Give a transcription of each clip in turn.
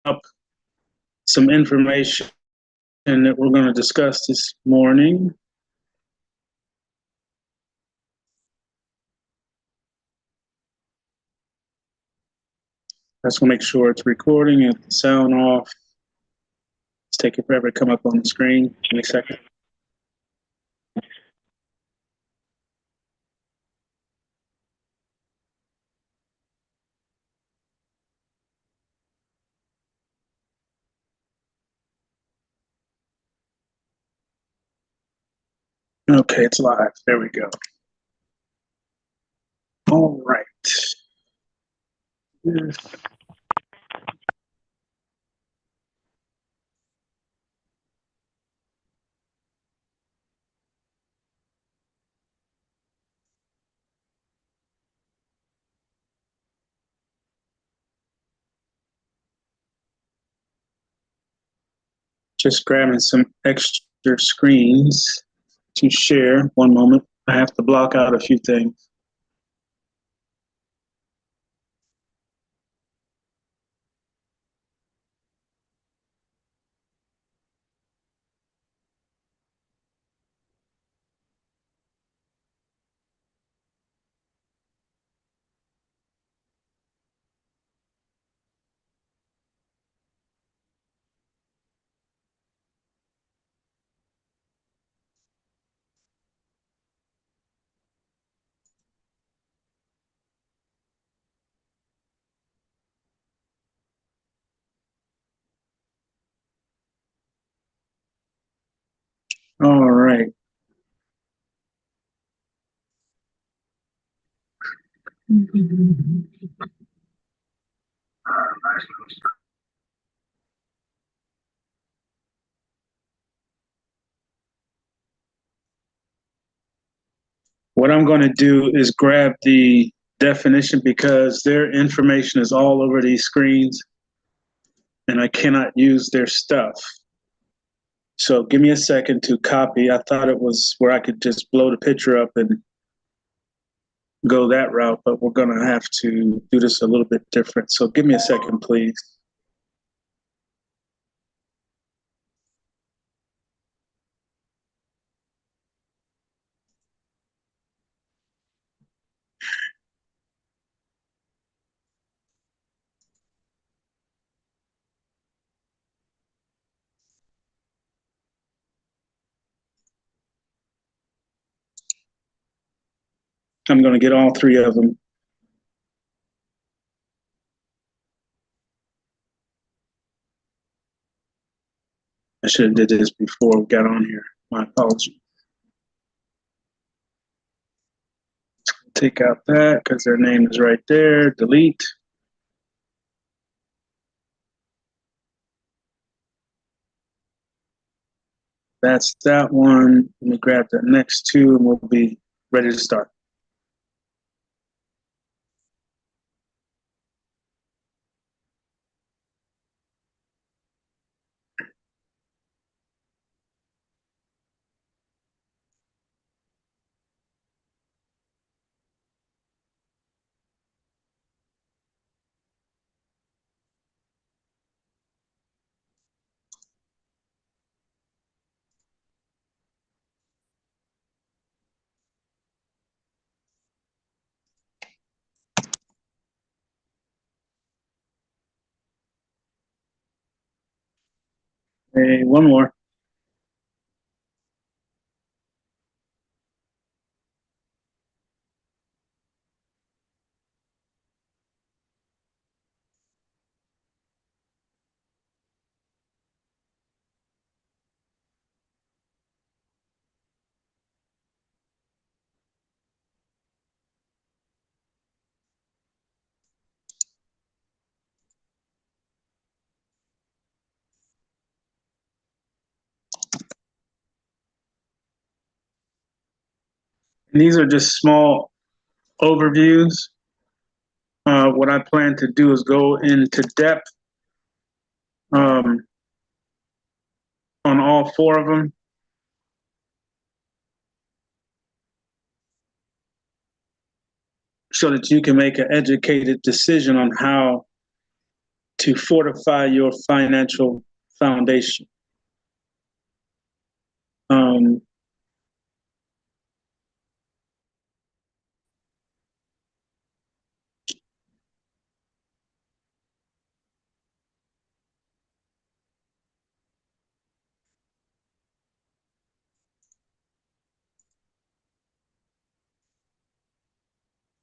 up some information that we're going to discuss this morning. I just want to make sure it's recording and the sound off. It's taking forever to come up on the screen. Give me a second. Okay, it's live. There we go. All right. Yes. Just grabbing some extra screens to share. One moment. I have to block out a few things. All right. What I'm going to do is grab the definition because their information is all over these screens and I cannot use their stuff. So give me a second to copy. I thought it was where I could just blow the picture up and go that route, but we're going to have to do this a little bit different. So give me a second, please. I'm going to get all three of them. I should have did this before we got on here. My apologies. Take out that because their name is right there. Delete. That's that one. Let me grab the next two and we'll be ready to start. Hey, one more. And these are just small overviews. What I plan to do is go into depth on all four of them. So that you can make an educated decision on how to fortify your financial foundation.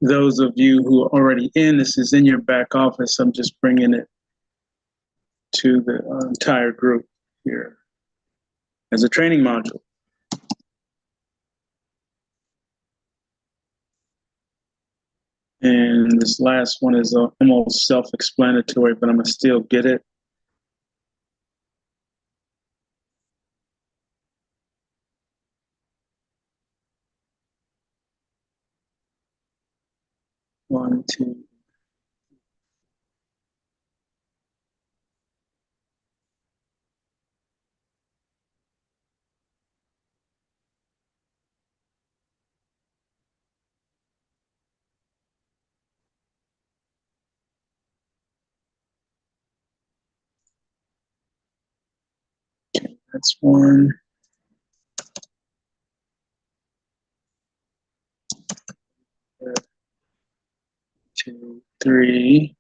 Those of you who are already in, this is in your back office. I'm just bringing it to the entire group here as a training module. And this last one is almost self-explanatory, but I'm gonna still get it. One, two. Okay, that's one. Two, three.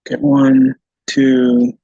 Okay, one, two.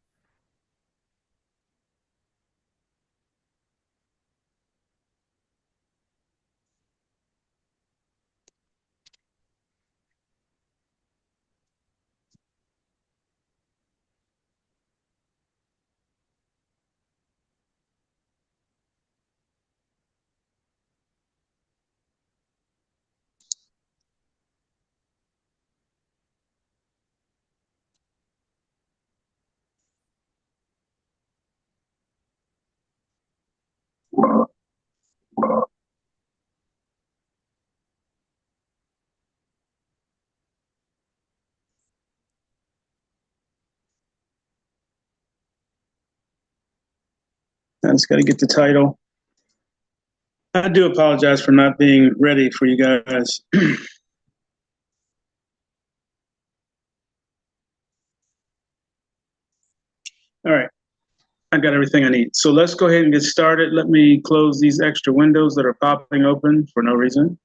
I just got to get the title. I do apologize for not being ready for you guys. All right, I got everything I need. So let's go ahead and get started. Let me close these extra windows that are popping open for no reason.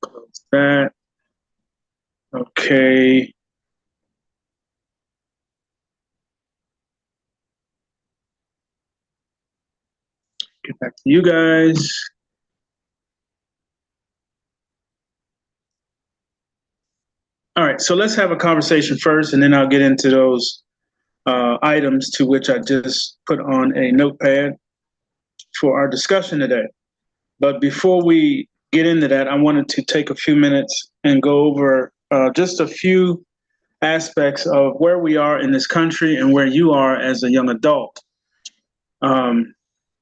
Close that. Okay. Get back to you guys. All right, so let's have a conversation first, and then I'll get into those items to which I just put on a notepad for our discussion today. But before we get into that, I wanted to take a few minutes and go over just a few aspects of where we are in this country and where you are as a young adult.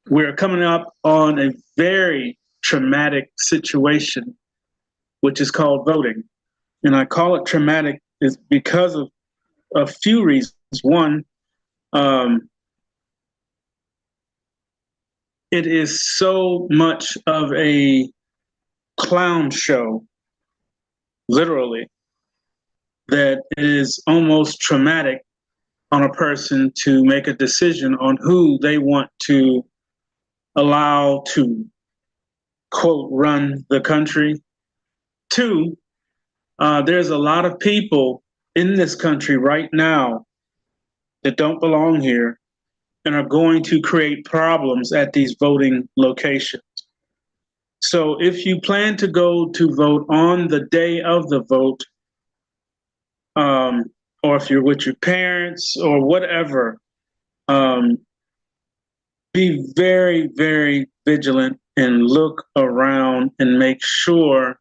We're coming up on a very traumatic situation, which is called voting. And I call it traumatic is because of a few reasons. One, it is so much of a clown show, literally, that it is almost traumatic on a person to make a decision on who they want to allow to, quote, run the country. Two, there's a lot of people in this country right now that don't belong here and are going to create problems at these voting locations. So if you plan to go to vote on the day of the vote, or if you're with your parents or whatever, be very, very vigilant and look around and make sure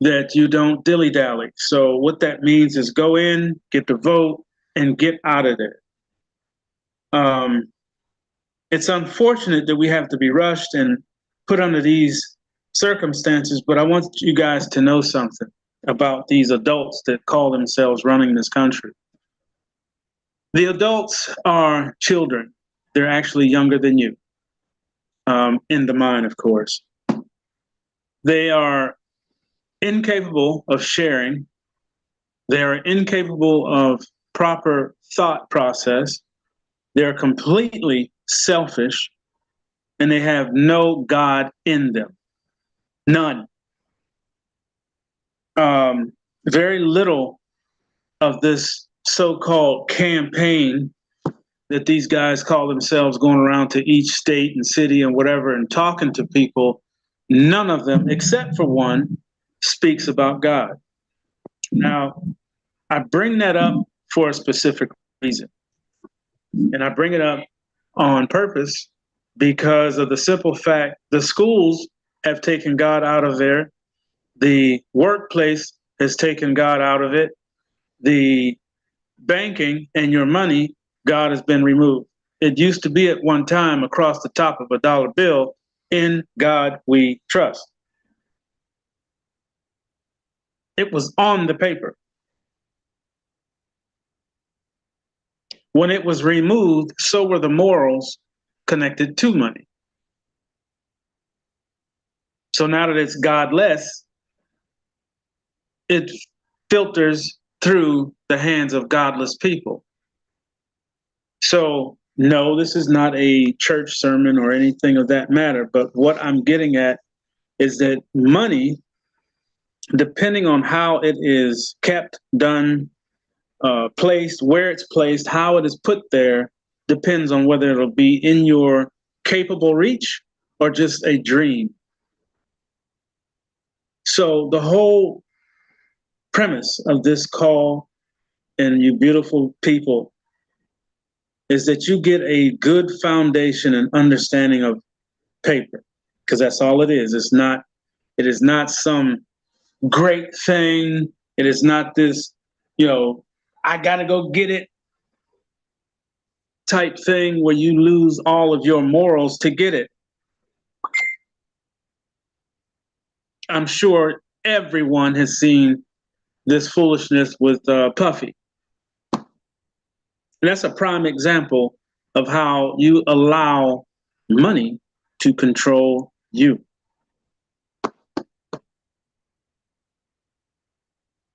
that you don't dilly-dally. So what that means is go in, get the vote, and get out of there. It's unfortunate that we have to be rushed and put under these circumstances, but I want you guys to know something about these adults that call themselves running this country. The adults are children. They're actually younger than you, in the mind, of course. They are incapable of sharing. They are incapable of proper thought process. They're completely selfish, and they have no God in them. None. Very little of this so-called campaign that these guys call themselves, going around to each state and city and whatever and talking to people, none of them, except for one, speaks about God. Now, I bring that up for a specific reason. And I bring it up on purpose because of the simple fact the schools have taken God out of there. The workplace has taken God out of it. The banking and your money, God has been removed. It used to be at one time across the top of a dollar bill, "In God we trust." It was on the paper. When it was removed, so were the morals connected to money. So now that it's godless, it filters through the hands of godless people. So, no, this is not a church sermon or anything of that matter. But what I'm getting at is that money, depending on how it is kept, done, placed, where it's placed, how it is put there, depends on whether it'll be in your capable reach or just a dream. So the whole premise of this call, and you beautiful people, is that you get a good foundation and understanding of paper, because that's all it is. It is not some great thing. It is not this, I gotta go get it type thing where you lose all of your morals to get it. I'm sure everyone has seen this foolishness with Puffy. And that's a prime example of how you allow money to control you.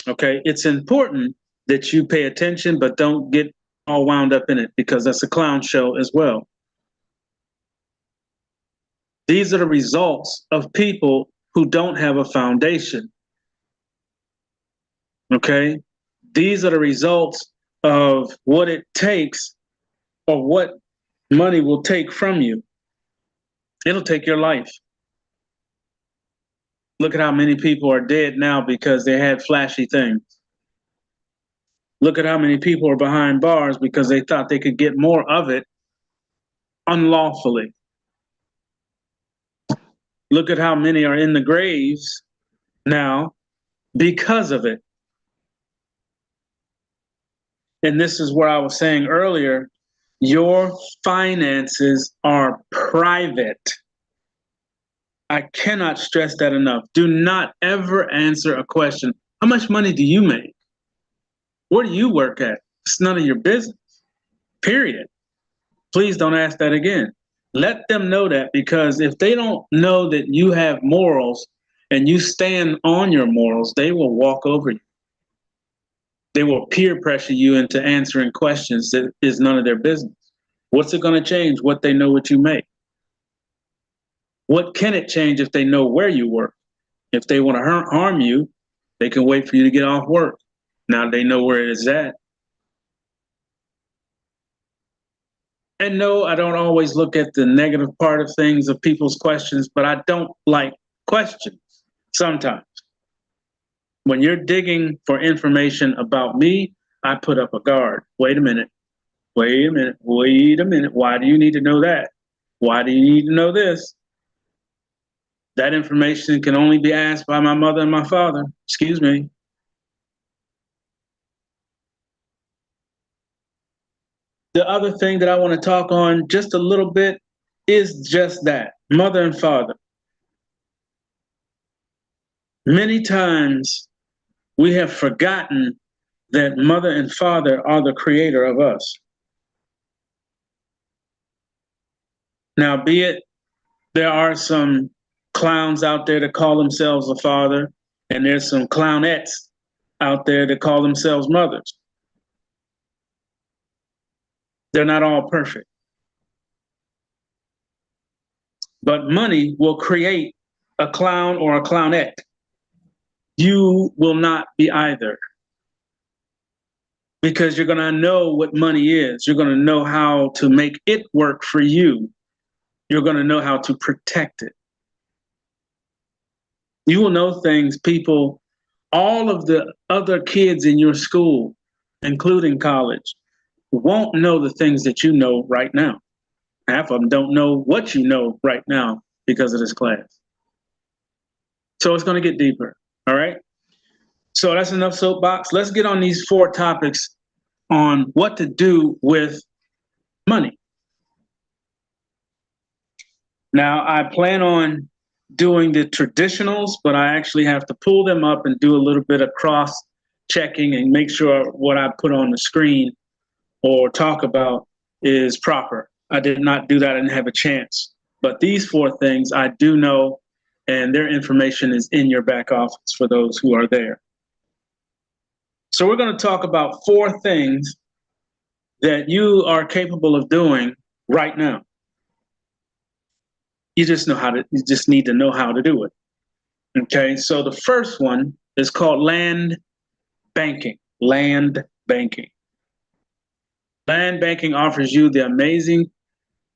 Okay, it's important that you pay attention, but don't get all wound up in it, because that's a clown show as well. These are the results of people who don't have a foundation. Okay, these are the results of what it takes, or what money will take from you. It'll take your life. Look at how many people are dead now because they had flashy things. Look at how many people are behind bars because they thought they could get more of it unlawfully. Look at how many are in the graves now because of it. And this is where I was saying earlier, your finances are private. I cannot stress that enough. Do not ever answer a question, how much money do you make? Where do you work at? It's none of your business, period. Please don't ask that again. Let them know that, because if they don't know that you have morals and you stand on your morals, they will walk over you. They will peer pressure you into answering questions that is none of their business. What's it going to change? What they know what you make. What can it change if they know where you work? If they want to harm you, they can wait for you to get off work. Now they know where it is at. And no, I don't always look at the negative part of things, of people's questions, but I don't like questions sometimes. When you're digging for information about me, I put up a guard. Wait a minute. Wait a minute. Wait a minute. Why do you need to know that? Why do you need to know this? That information can only be asked by my mother and my father. Excuse me. The other thing that I want to talk on just a little bit is just that, mother and father. Many times we have forgotten that mother and father are the creator of us. Now, be it there are some clowns out there that call themselves a father, and there's some clownettes out there that call themselves mothers. They're not all perfect. But money will create a clown or a clownette. You will not be either. Because you're going to know what money is. You're going to know how to make it work for you. You're going to know how to protect it. You will know things people, all of the other kids in your school, including college, won't know the things that you know right now. Half of them don't know what you know right now because of this class. So it's going to get deeper. All right. So that's enough soapbox. Let's get on these 4 topics on what to do with money. Now, I plan on doing the traditionals, but I actually have to pull them up and do a little bit of cross checking and make sure what I put on the screen or talk about is proper. I did not do that. I didn't have a chance. But these 4 things I do know, and their information is in your back office for those who are there. So we're going to talk about 4 things that you are capable of doing right now. You just need to know how to do it. Okay, so the first one is called land banking. Land banking. Land banking offers you the amazing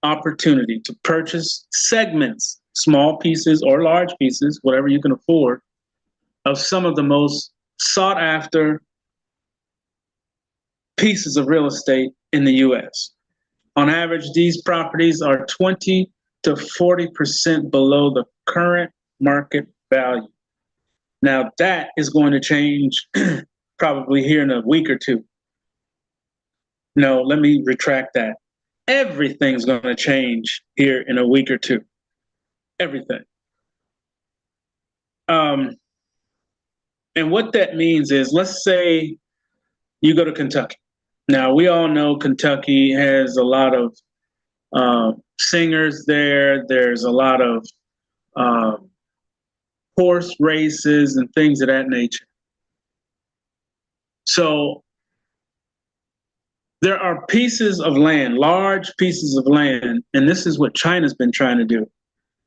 opportunity to purchase segments, small pieces or large pieces, whatever you can afford, of some of the most sought after pieces of real estate in the US. On average, these properties are 20 to 40% below the current market value. Now that is going to change probably here in a week or 2. No, let me retract that. Everything's going to change here in a week or 2. Everything. And what that means is, let's say you go to Kentucky. Now, we all know Kentucky has a lot of singers there. There's a lot of horse races and things of that nature. So there are pieces of land, large pieces of land, and this is what China's been trying to do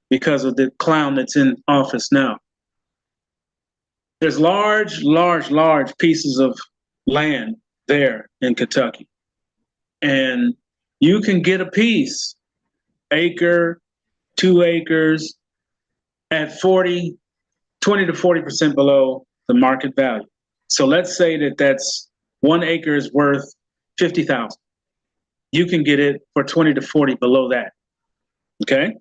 because of the clown that's in office now. There's large pieces of land there in Kentucky. And you can get a piece, acre, 2 acres, at 20 to 40% below the market value. So let's say that that's 1 acre is worth 50,000. You can get it for 20 to 40 below that. Okay?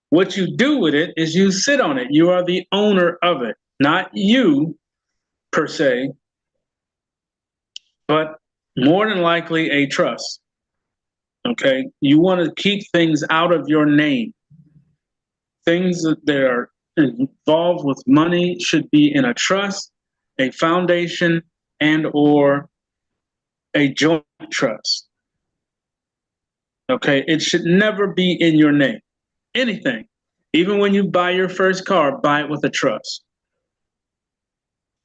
What you do with it is you sit on it. You are the owner of it, not you per se, but more than likely a trust. Okay? You want to keep things out of your name. Things that are involved with money should be in a trust, a foundation, and or a joint trust. Okay? It should never be in your name. Anything. Even when you buy your first car, buy it with a trust.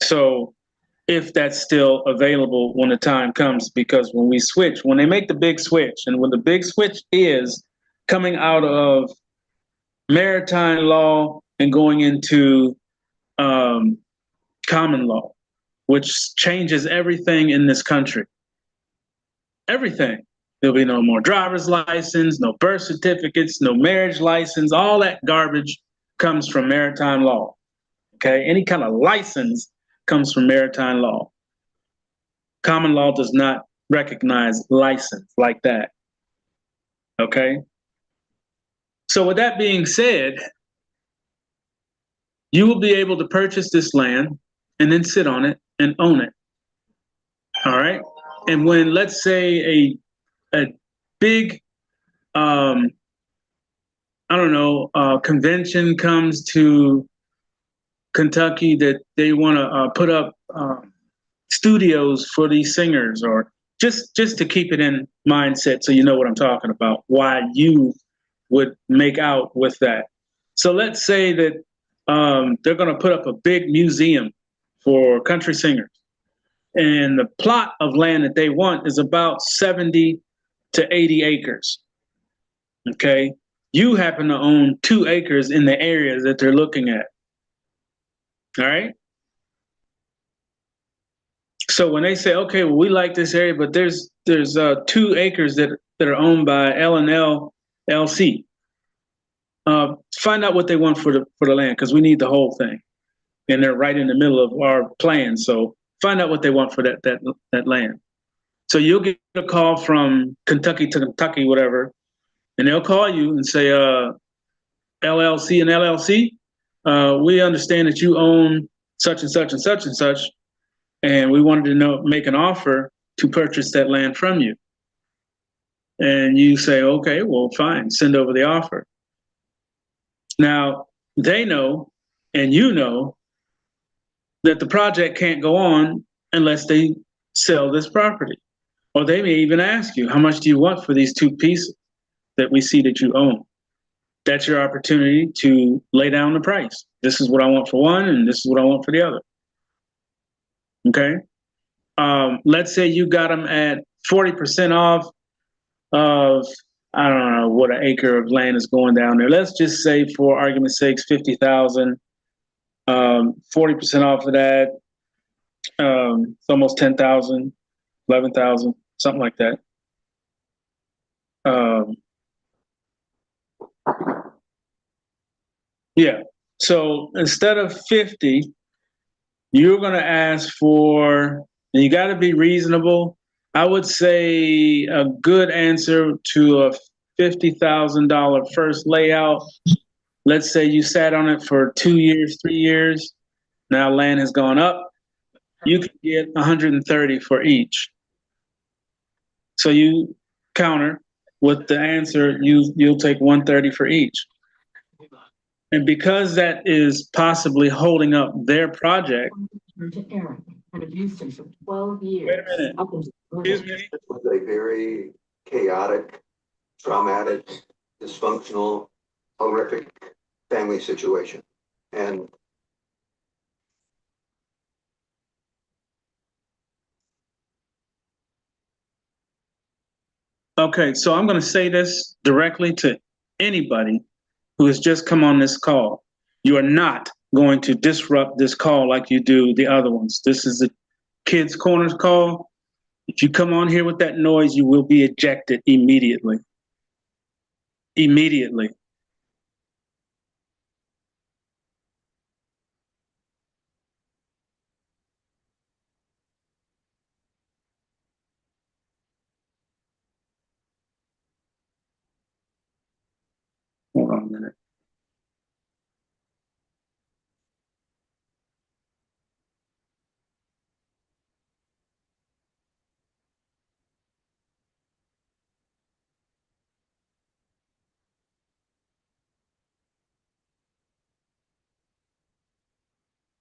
So if that's still available when the time comes, because when they make the big switch, and when the big switch is coming out of maritime law and going into common law, which changes everything in this country. Everything. There'll be no more driver's license, no birth certificates, no marriage license. All that garbage comes from maritime law. Okay? Any kind of license comes from maritime law. Common law does not recognize license like that. Okay? So with that being said, you will be able to purchase this land and then sit on it and own it. All right? And when, let's say, a big, convention comes to Kentucky that they want to put up studios for these singers, or just to keep it in mindset, so you know what I'm talking about, why you would make out with that. So let's say that they're going to put up a big museum for country singers, and the plot of land that they want is about 70 to 80 acres. Okay, you happen to own 2 acres in the area that they're looking at. All right. So when they say, okay, well, we like this area, but there's 2 acres that are owned by L&L LC. Find out what they want for the land, because we need the whole thing, and they're right in the middle of our plan. So find out what they want for that land. So you'll get a call from Kentucky to Kentucky, whatever, and they'll call you and say, LLC and LLC, we understand that you own such and such and such and such, and we wanted to make an offer to purchase that land from you. And you say, okay, well, fine, send over the offer. Now, they know, and you know, that the project can't go on unless they sell this property. Or they may even ask you, how much do you want for these 2 pieces that we see that you own? That's your opportunity to lay down the price. This is what I want for one, and this is what I want for the other. Okay? Let's say you got them at 40% off of, I don't know what an acre of land is going down there. Let's just say, for argument's sake, 50,000. 40% off of that, it's almost 10,000, 11,000, something like that. Yeah. So instead of 50, you're going to ask for, and you got to be reasonable. I would say a good answer to a $50,000 first layout. Let's say you sat on it for 2 years, 3 years. Now land has gone up. You can get 130 for each. So you counter with the answer, you'll take 130 for each. And because that is possibly holding up their project. An abusive for 12 years. Wait a minute. Excuse me? It was a very chaotic, traumatic, dysfunctional, horrific family situation. And okay, so I'm going to say this directly to anybody who has just come on this call. You are not going to disrupt this call like you do the other ones. This is the Kids Corners call. If you come on here with that noise, you will be ejected immediately. Immediately. Hold on a minute.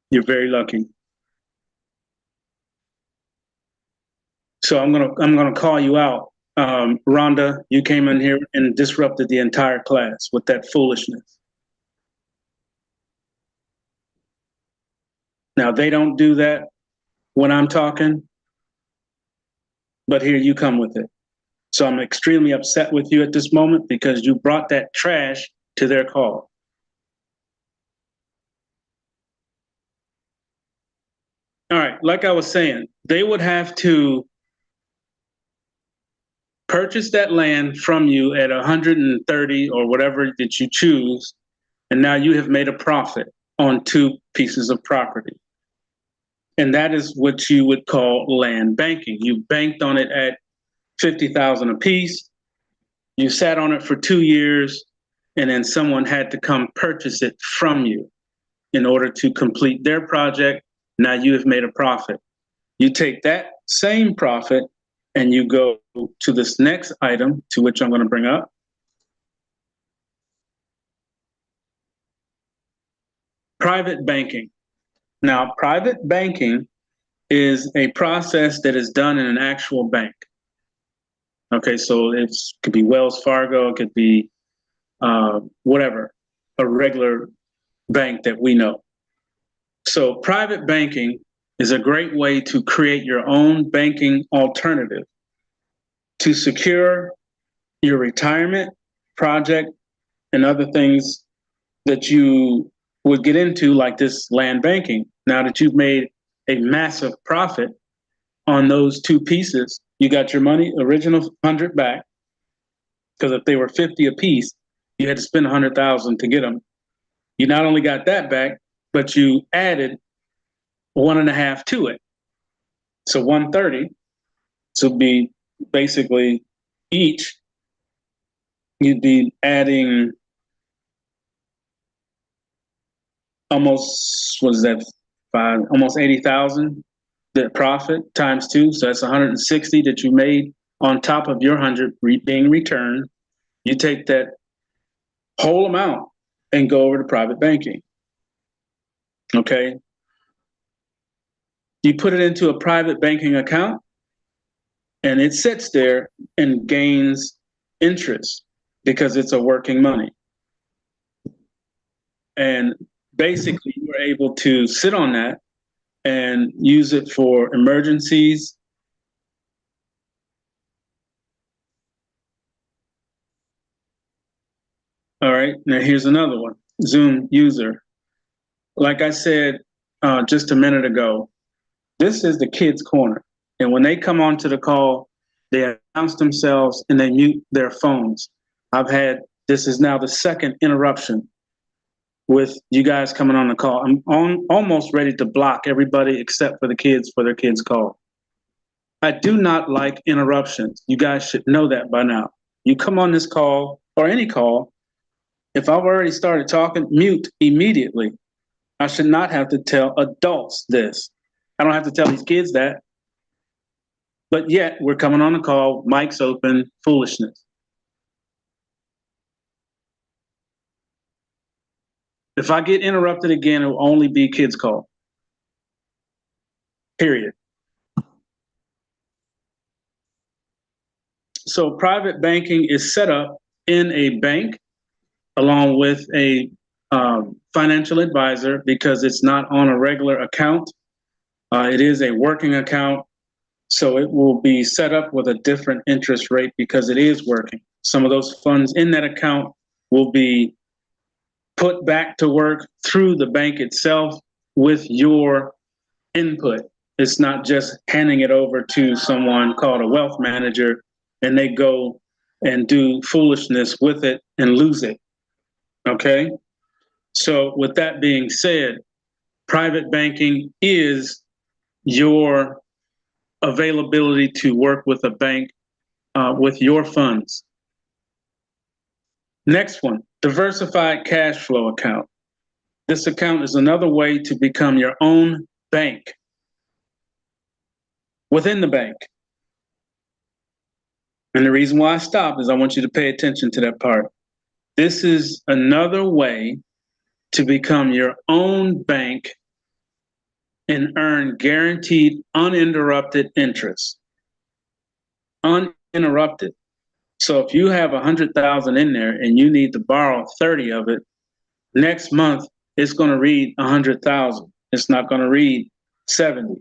You're very lucky. So I'm gonna call you out. Rhonda, you came in here and disrupted the entire class with that foolishness. Now they don't do that when I'm talking, but here you come with it. So I'm extremely upset with you at this moment because you brought that trash to their call. All right, like I was saying, they would have to purchase that land from you at 130 or whatever that you choose, and now you have made a profit on 2 pieces of property. And that is what you would call land banking. You banked on it at 50,000 a piece. You sat on it for 2 years, and then someone had to come purchase it from you in order to complete their project. Now you have made a profit. You take that same profit and you go to this next item, to which I'm going to bring up. Private banking. Now, private banking is a process that is done in an actual bank. Okay, so it could be Wells Fargo, it could be whatever, a regular bank that we know. So private banking is a great way to create your own banking alternative to secure your retirement project and other things that you would get into, like this land banking. Now that you've made a massive profit on those two pieces, you got your money, original 100 back, because if they were 50 a piece, you had to spend 100,000 to get them. You not only got that back, but you added 1.5 to it. So 130. So be basically each, you'd be adding almost, what is that, almost 80,000, the profit times two. So that's 160 that you made on top of your 100 being returned. You take that whole amount and go over to private banking. Okay. You put it into a private banking account and it sits there and gains interest because it's a working money. And basically, you're able to sit on that and use it for emergencies. All right, now here's another one, Zoom user. Like I said just a minute ago, this is the kids' corner. And when they come onto the call, they announce themselves and they mute their phones. This is now the second interruption with you guys coming on the call. I'm almost ready to block everybody except for the kids for their kids' call. I do not like interruptions. You guys should know that by now. You come on this call or any call, if I've already started talking, mute immediately. I should not have to tell adults this. I don't have to tell these kids that. But yet we're coming on the call, mics open, foolishness. If I get interrupted again, it will only be kids' call. Period. So private banking is set up in a bank along with a financial advisor because it's not on a regular account. It is a working account. So it will be set up with a different interest rate because it is working. Some of those funds in that account will be put back to work through the bank itself with your input. It's not just handing it over to someone called a wealth manager and they go and do foolishness with it and lose it. Okay? So with that being said, private banking is your availability to work with a bank with your funds. Next one, diversified cash flow account. This account is another way to become your own bank within the bank. And the reason why I stopped is I want you to pay attention to that part. This is another way to become your own bank and earn guaranteed uninterrupted interest. Uninterrupted. So if you have 100,000 in there and you need to borrow 30 of it, next month it's going to read 100,000. It's not going to read 70.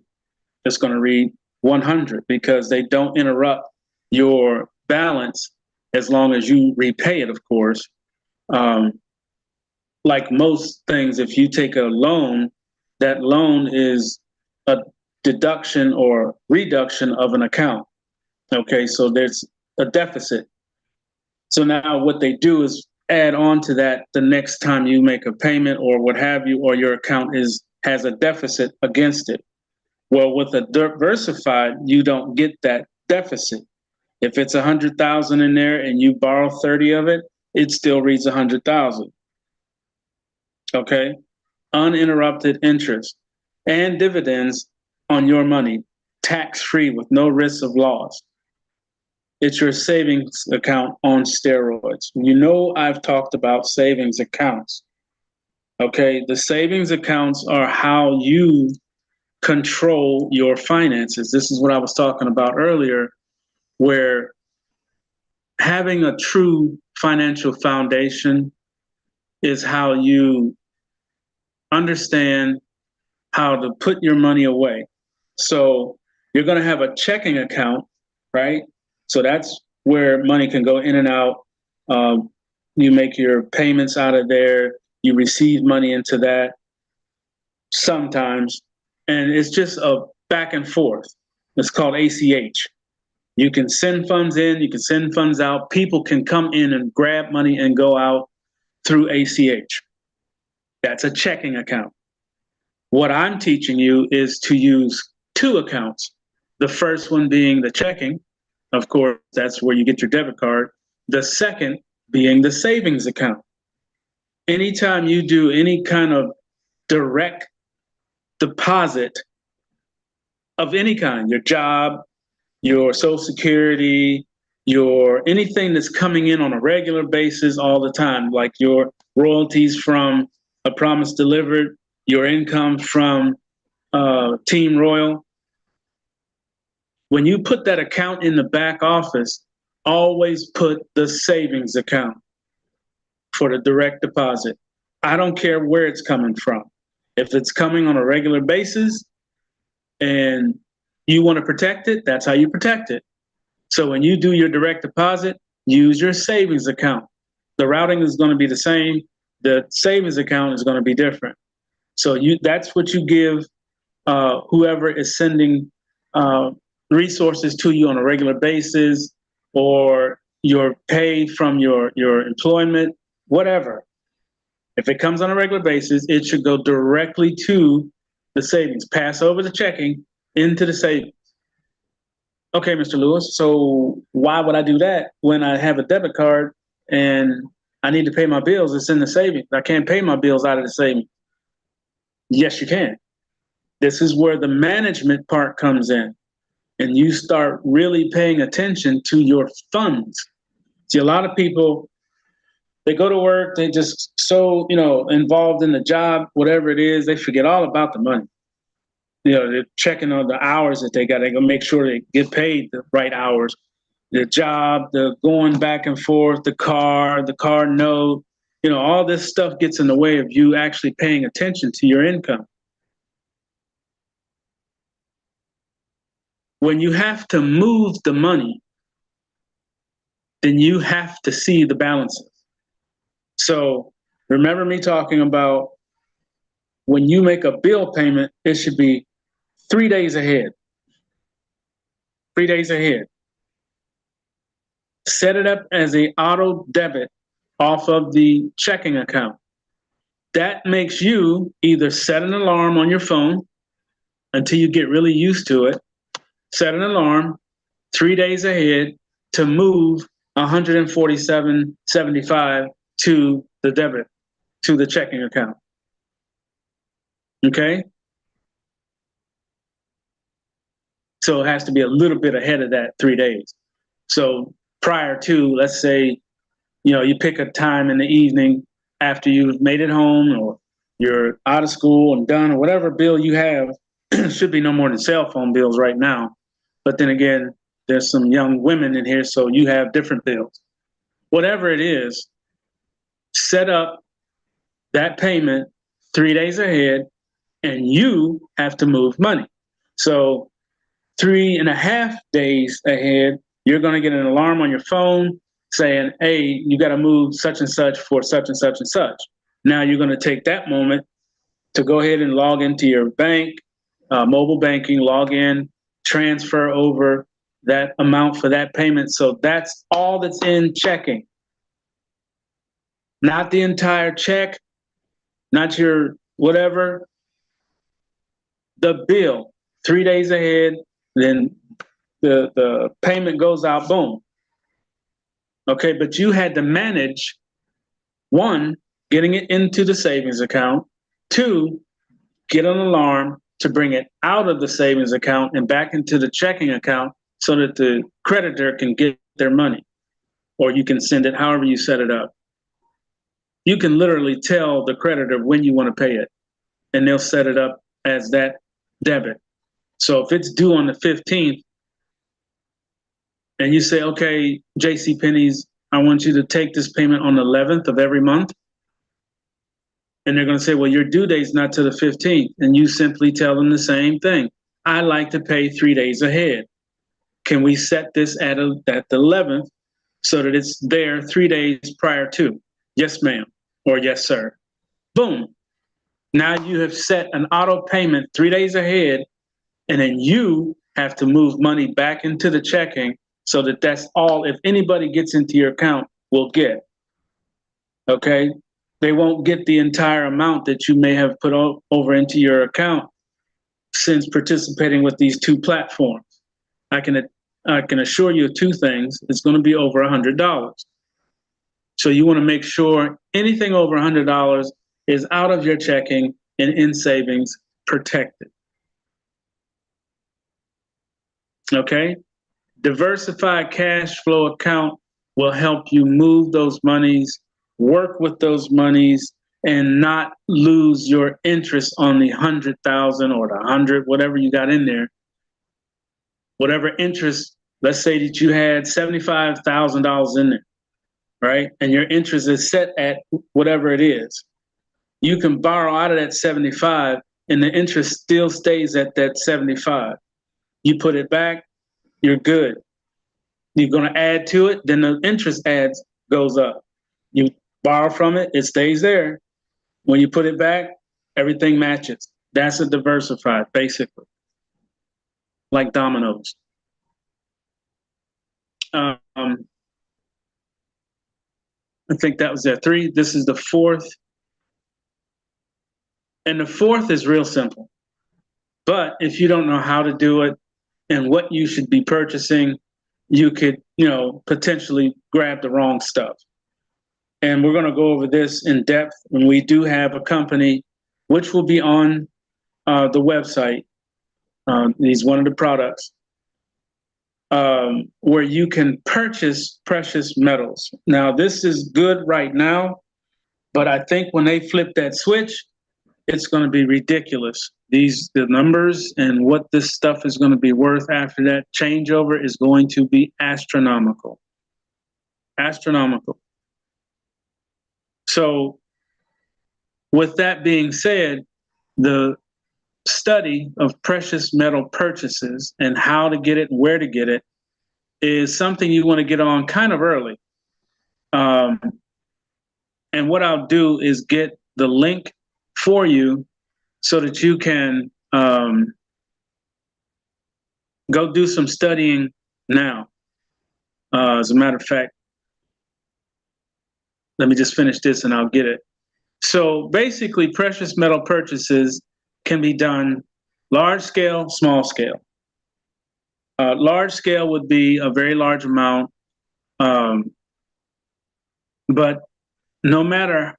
It's going to read 100 because they don't interrupt your balance as long as you repay it, of course. Like most things, if you take a loan, that loan is a deduction or reduction of an account. Okay, so there's a deficit. So now what they do is add on to that the next time you make a payment or what have you, or your account has a deficit against it. Well, with a diversified, you don't get that deficit. If it's 100,000 in there and you borrow 30 of it, it still reads 100,000. Okay, uninterrupted interest and dividends on your money, tax-free with no risk of loss. It's your savings account on steroids. You know, I've talked about savings accounts. Okay, the savings accounts are how you control your finances. This is what I was talking about earlier, where having a true financial foundation is how you understand how to put your money away. So you're going to have a checking account, right? So that's where money can go in and out. You make your payments out of there. You receive money into that sometimes. And it's just a back and forth. It's called ACH. You can send funds in, you can send funds out. People can come in and grab money and go out through ACH. That's a checking account. What I'm teaching you is to use two accounts. The first one being the checking. Of course, that's where you get your debit card. The second being the savings account. Anytime you do any kind of direct deposit of any kind, your job, your Social Security, your anything that's coming in on a regular basis all the time, like your royalties from A Promise Delivered, your income from Team Royal. When you put that account in the back office, always put the savings account for the direct deposit. I don't care where it's coming from. If it's coming on a regular basis and you want to protect it, that's how you protect it. So when you do your direct deposit, use your savings account. The routing is going to be the same. The savings account is going to be different. So that's what you give whoever is sending resources to you on a regular basis, or your pay from your employment, whatever. If it comes on a regular basis, it should go directly to the savings. Pass over the checking into the savings. Okay, Mr. Lewis, so why would I do that when I have a debit card and I need to pay my bills? It's in the savings. I can't pay my bills out of the savings. Yes, you can. This is where the management part comes in, and you start really paying attention to your funds. See, a lot of people, they go to work, they just so, involved in the job, whatever it is, they forget all about the money. They're checking on the hours that they got. They're gonna make sure they get paid the right hours. The job, the going back and forth, the car note, all this stuff gets in the way of you actually paying attention to your income. When you have to move the money, then you have to see the balances. So remember me talking about when you make a bill payment, it should be 3 days ahead. 3 days ahead. Set it up as an auto debit off of the checking account. That makes you either set an alarm on your phone until you get really used to it, set an alarm 3 days ahead to move $147.75 to the debit, to the checking account. Okay? So it has to be a little bit ahead of that 3 days. So prior to, let's say, you pick a time in the evening after you've made it home, or you're out of school and done, or whatever bill you have. Should be no more than cell phone bills right now. But then again, there's some young women in here, so you have different bills. Whatever it is, set up that payment 3 days ahead, and you have to move money. So 3.5 days ahead, you're going to get an alarm on your phone saying, hey, you got to move such and such for such and such and such. Now you're going to take that moment to go ahead and log into your bank, mobile banking, log in, transfer over that amount for that payment. So that's all that's in checking. Not the entire check, not your whatever. The bill, 3 days ahead, then the payment goes out, boom. Okay, but you had to manage, one, getting it into the savings account, two, get an alarm to bring it out of the savings account and back into the checking account so that the creditor can get their money, or you can send it however you set it up. you can literally tell the creditor when you want to pay it, and they'll set it up as that debit. So if it's due on the 15th, and you say, okay, JCPenney's, I want you to take this payment on the 11th of every month. And they're going to say, well, your due date's not to the 15th. And you simply tell them the same thing. I like to pay 3 days ahead. Can we set this at the 11th so that it's there 3 days prior to? Yes, ma'am. Or yes, sir. Boom. Now you have set an auto payment 3 days ahead, and then you have to move money back into the checking so that that's all, if anybody gets into your account, will get. Okay? They won't get the entire amount that you may have put over into your account since participating with these two platforms. I can assure you of two things. It's going to be over $100. So you want to make sure anything over $100 is out of your checking and in savings, protected. Okay? Diversified cash flow account will help you move those monies, work with those monies, and not lose your interest on the 100,000 or the 100, whatever you got in there. Whatever interest, let's say that you had $75,000 in there, right? And your interest is set at whatever it is. You can borrow out of that 75 and the interest still stays at that 75. You put it back, you're good. You're going to add to it, then the interest goes up. You borrow from it, it stays there. When you put it back, everything matches. That's a diversified, basically, like dominoes. I think that was that 3. This is the 4th. And the 4th is real simple. But if you don't know how to do it and what you should be purchasing, you could, potentially grab the wrong stuff. And we're going to go over this in depth. And we do have a company, which will be on the website. He's one of the products where you can purchase precious metals. Now, this is good right now, but I think when they flip that switch, it's going to be ridiculous. The numbers and what this stuff is going to be worth after that changeover is going to be astronomical. Astronomical. So with that being said, the study of precious metal purchases and how to get it and where to get it is something you want to get on kind of early. And what I'll do is get the link for you so that you can go do some studying now. As a matter of fact, let me just finish this and I'll get it. So basically, precious metal purchases can be done large scale, small scale. Large scale would be a very large amount, but no matter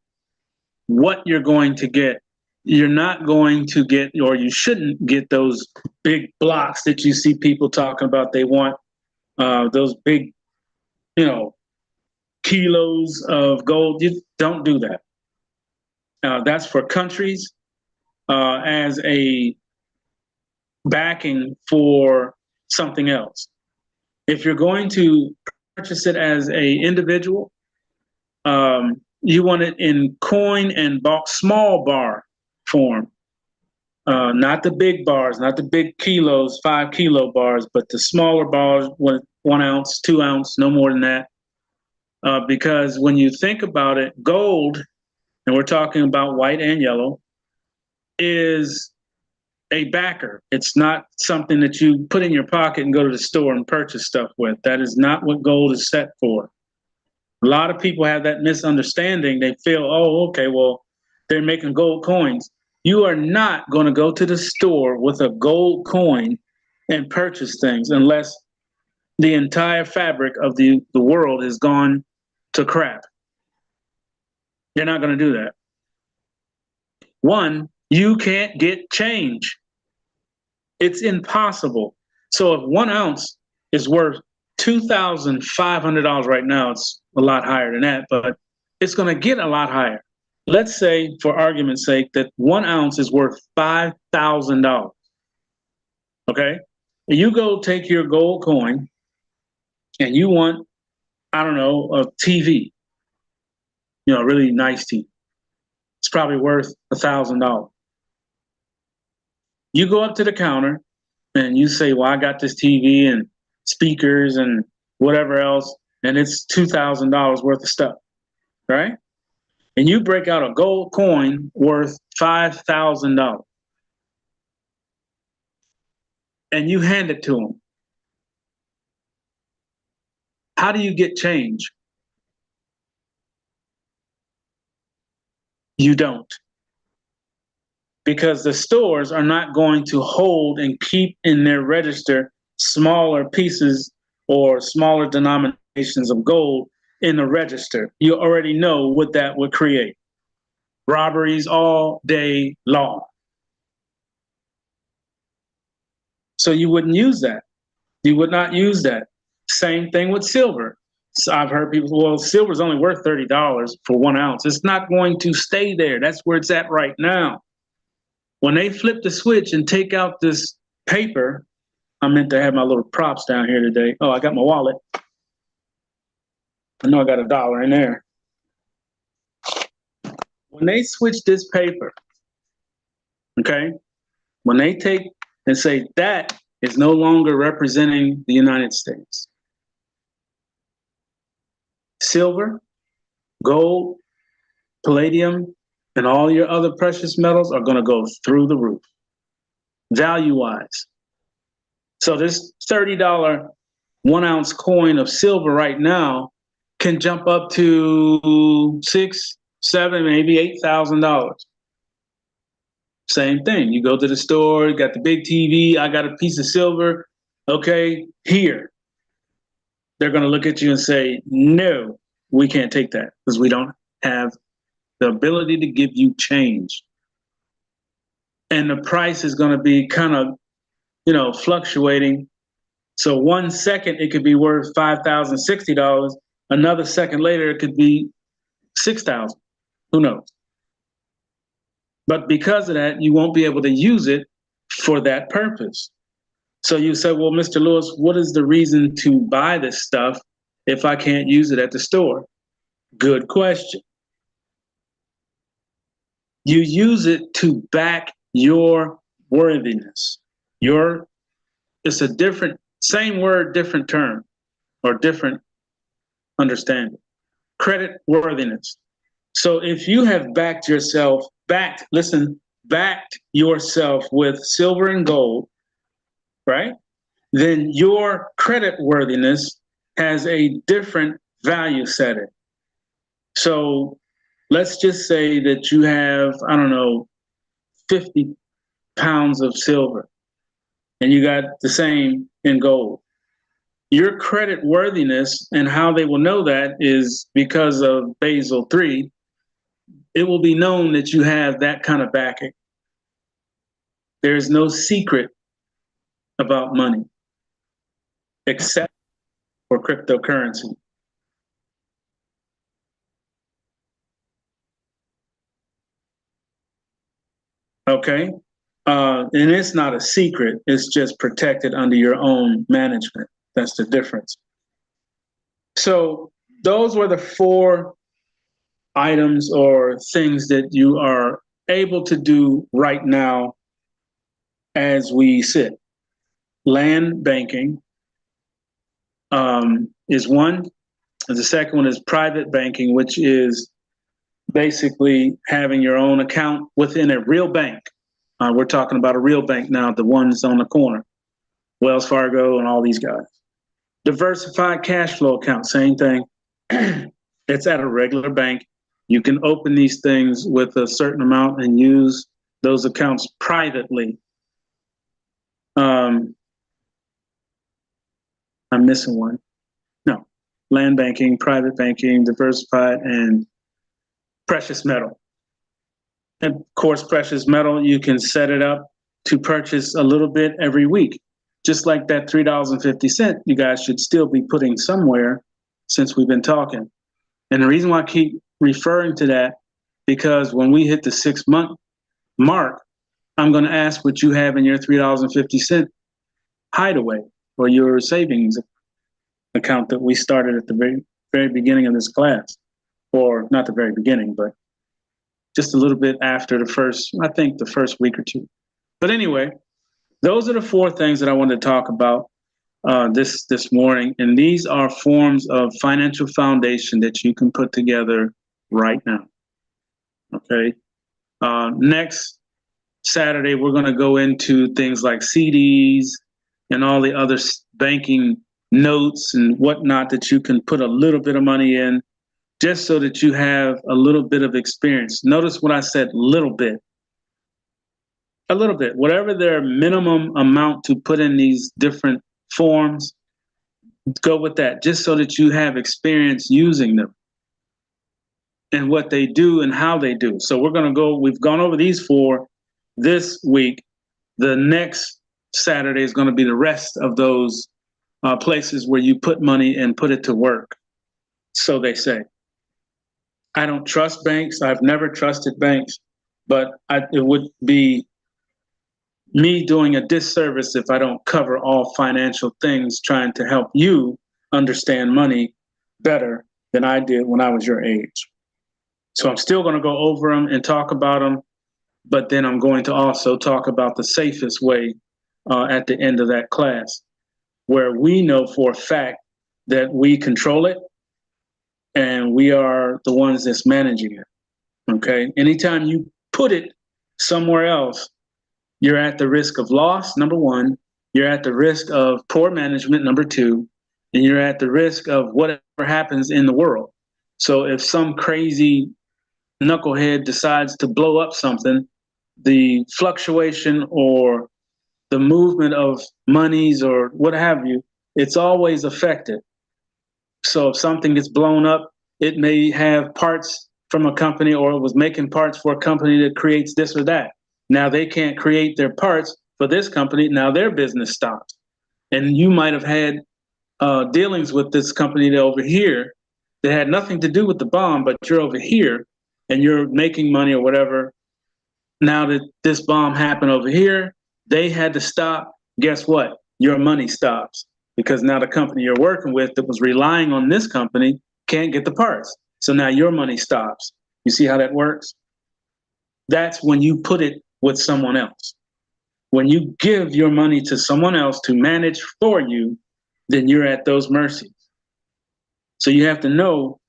what you're going to get, you're not going to get, or you shouldn't get, those big blocks that you see people talking about. They want those big, kilos of gold. You don't do that. That's for countries as a backing for something else. If you're going to purchase it as an individual, you want it in coin and small bar form. Not the big bars, not the big kilos, 5 kilo bars, but the smaller bars, 1 ounce, 2 ounce, no more than that. Because when you think about it, gold, and we're talking about white and yellow, is a backer. It's not something that you put in your pocket and go to the store and purchase stuff with. That is not what gold is set for. A lot of people have that misunderstanding. They feel, oh, okay, well, they're making gold coins. You are not going to go to the store with a gold coin and purchase things unless the entire fabric of the world has gone to crap. You're not going to do that. One, you can't get change. It's impossible. So if 1 ounce is worth $2,500 right now, it's a lot higher than that, but it's going to get a lot higher. Let's say, for argument's sake, that 1 ounce is worth $5,000. Okay? You go take your gold coin and you want, I don't know, a TV, a really nice TV. It's probably worth $1,000. You go up to the counter and you say, well, I got this TV and speakers and whatever else, and it's $2,000 worth of stuff, right? And you break out a gold coin worth $5,000 and you hand it to them. How do you get change? You don't. Because the stores are not going to hold and keep in their register smaller pieces or smaller denominations of gold in the register. You already know what that would create. Robberies all day long. So you wouldn't use that. You would not use that. Same thing with silver. So I've heard people, well, silver's only worth $30 for 1 ounce. It's not going to stay there. That's where it's at right now. When they flip the switch and take out this paper, I meant to have my little props down here today. Oh, I got my wallet. I know I got $1 in there. When they switch this paper, okay, when they take and say that is no longer representing the United States, silver, gold, palladium, and all your other precious metals are going to go through the roof, value-wise. So this $30 1 ounce coin of silver right now can jump up to $6,000, $7,000, maybe $8,000. Same thing. You go to the store, you got the big TV, I got a piece of silver. Okay, here. They're going to look at you and say, no, we can't take that because we don't have the ability to give you change. And the price is going to be kind of, fluctuating. So 1 second, it could be worth $5,060. Another second later, it could be $6,000. Who knows? But because of that, you won't be able to use it for that purpose. So you say, well, Mr. Lewis, what is the reason to buy this stuff if I can't use it at the store? Good question. You use it to back your worthiness. It's a different, same word, different term, or different understanding. Credit worthiness. So if you have backed yourself with silver and gold, right? Then your credit worthiness has a different value setting. So let's just say that you have, 50 pounds of silver and you got the same in gold. Your credit worthiness, and how they will know that is because of Basel III, it will be known that you have that kind of backing. There's no secret about money except for cryptocurrency. Okay? And it's not a secret, it's just protected under your own management. That's the difference. So those were the 4 items or things that you are able to do right now as we sit. Land banking is one. And the second one is private banking, which is basically having your own account within a real bank. We're talking about a real bank now, the ones on the corner, Wells Fargo and all these guys. Diversified cash flow account, same thing. It's at a regular bank. You can open these things with a certain amount and use those accounts privately. I'm missing one. No, land banking, private banking, diversified, and precious metal. And of course, precious metal, you can set it up to purchase a little bit every week. Just like that $3.50, you guys should still be putting somewhere since we've been talking. And the reason why I keep referring to that because when we hit the 6-month mark, I'm going to ask what you have in your $3.50 hideaway or your savings account that we started at the very, very beginning of this class, or not the very beginning, but just a little bit after the first week or two. But anyway, those are the 4 things that I wanted to talk about this morning. And these are forms of financial foundation that you can put together right now. Okay. Next Saturday, we're going to go into things like CDs and all the other banking notes and whatnot that you can put a little bit of money in, just so that you have a little bit of experience. Notice what I said, little bit. A little bit. Whatever their minimum amount to put in these different forms, go with that, just so that you have experience using them and what they do and how they do. So we've gone over these 4 this week. The next Saturday is going to be the rest of those places where you put money and put it to work. So they say. I don't trust banks. I've never trusted banks, but it would be me doing a disservice if I don't cover all financial things, trying to help you understand money better than I did when I was your age. So I'm still going to go over them and talk about them, but then I'm going to also talk about the safest way at the end of that class, where we know for a fact that we control it and we are the ones that's managing it. Okay. Anytime you put it somewhere else, you're at the risk of loss, number 1. You're at the risk of poor management, number 2. And you're at the risk of whatever happens in the world. So if some crazy knucklehead decides to blow up something, the fluctuation or the movement of monies or what have you, it's always affected. So if something gets blown up, it may have parts from a company, or it was making parts for a company that creates this or that. Now they can't create their parts for this company. Now their business stops. And you might have had dealings with this company over here that had nothing to do with the bomb, but you're over here and you're making money or whatever. Now that this bomb happened over here, they had to stop. Guess what? Your money stops, because now the company you're working with that was relying on this company can't get the parts. So now your money stops. You see how that works? That's when you put it with someone else. When you give your money to someone else to manage for you, then you're at those mercies. So you have to know,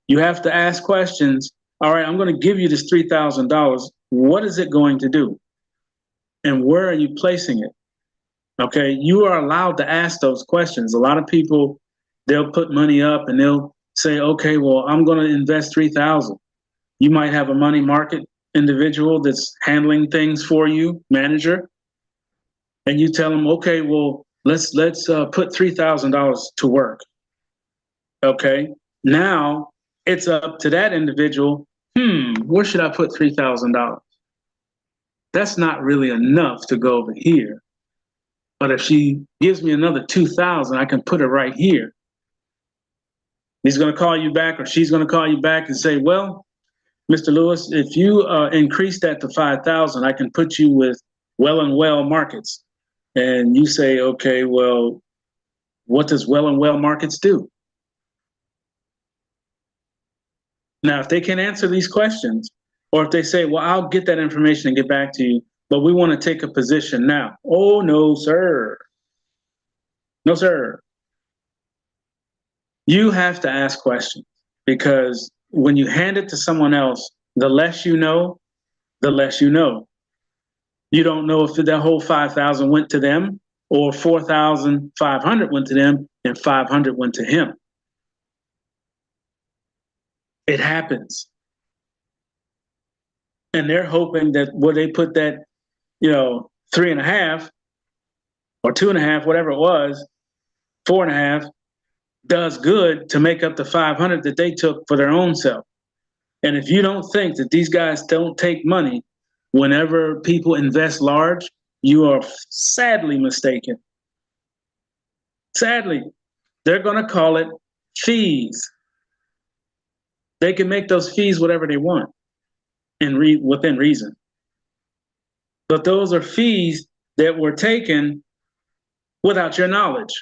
you have to ask questions. All right, I'm going to give you this $3,000. What is it going to do? And where are you placing it? Okay, you are allowed to ask those questions. A lot of people, they'll put money up and they'll say, okay, well, I'm going to invest $3,000. You might have a money market individual that's handling things for you, manager, and you tell them, okay, well, let's put $3,000 to work. Okay, now it's up to that individual. Where should I put $3,000? That's not really enough to go over here. But if she gives me another $2,000, I can put it right here. He's going to call you back, or she's going to call you back and say, well, Mr. Lewis, if you increase that to $5,000, I can put you with Well and Well Markets. And you say, okay, well, what does Well and Well Markets do? Now, if they can answer these questions, or if they say, well, I'll get that information and get back to you, but we want to take a position now. Oh, no, sir. No, sir. You have to ask questions, because when you hand it to someone else, the less you know, the less you know. You don't know if that whole 5,000 went to them, or 4,500 went to them and 500 went to him. It happens. And they're hoping that where they put that, 3.5 or 2.5, whatever it was, 4.5, does good to make up the 500 that they took for their own self. And if you don't think that these guys don't take money whenever people invest large, you are sadly mistaken. Sadly, they're going to call it fees. They can make those fees whatever they want within reason. But those are fees that were taken without your knowledge.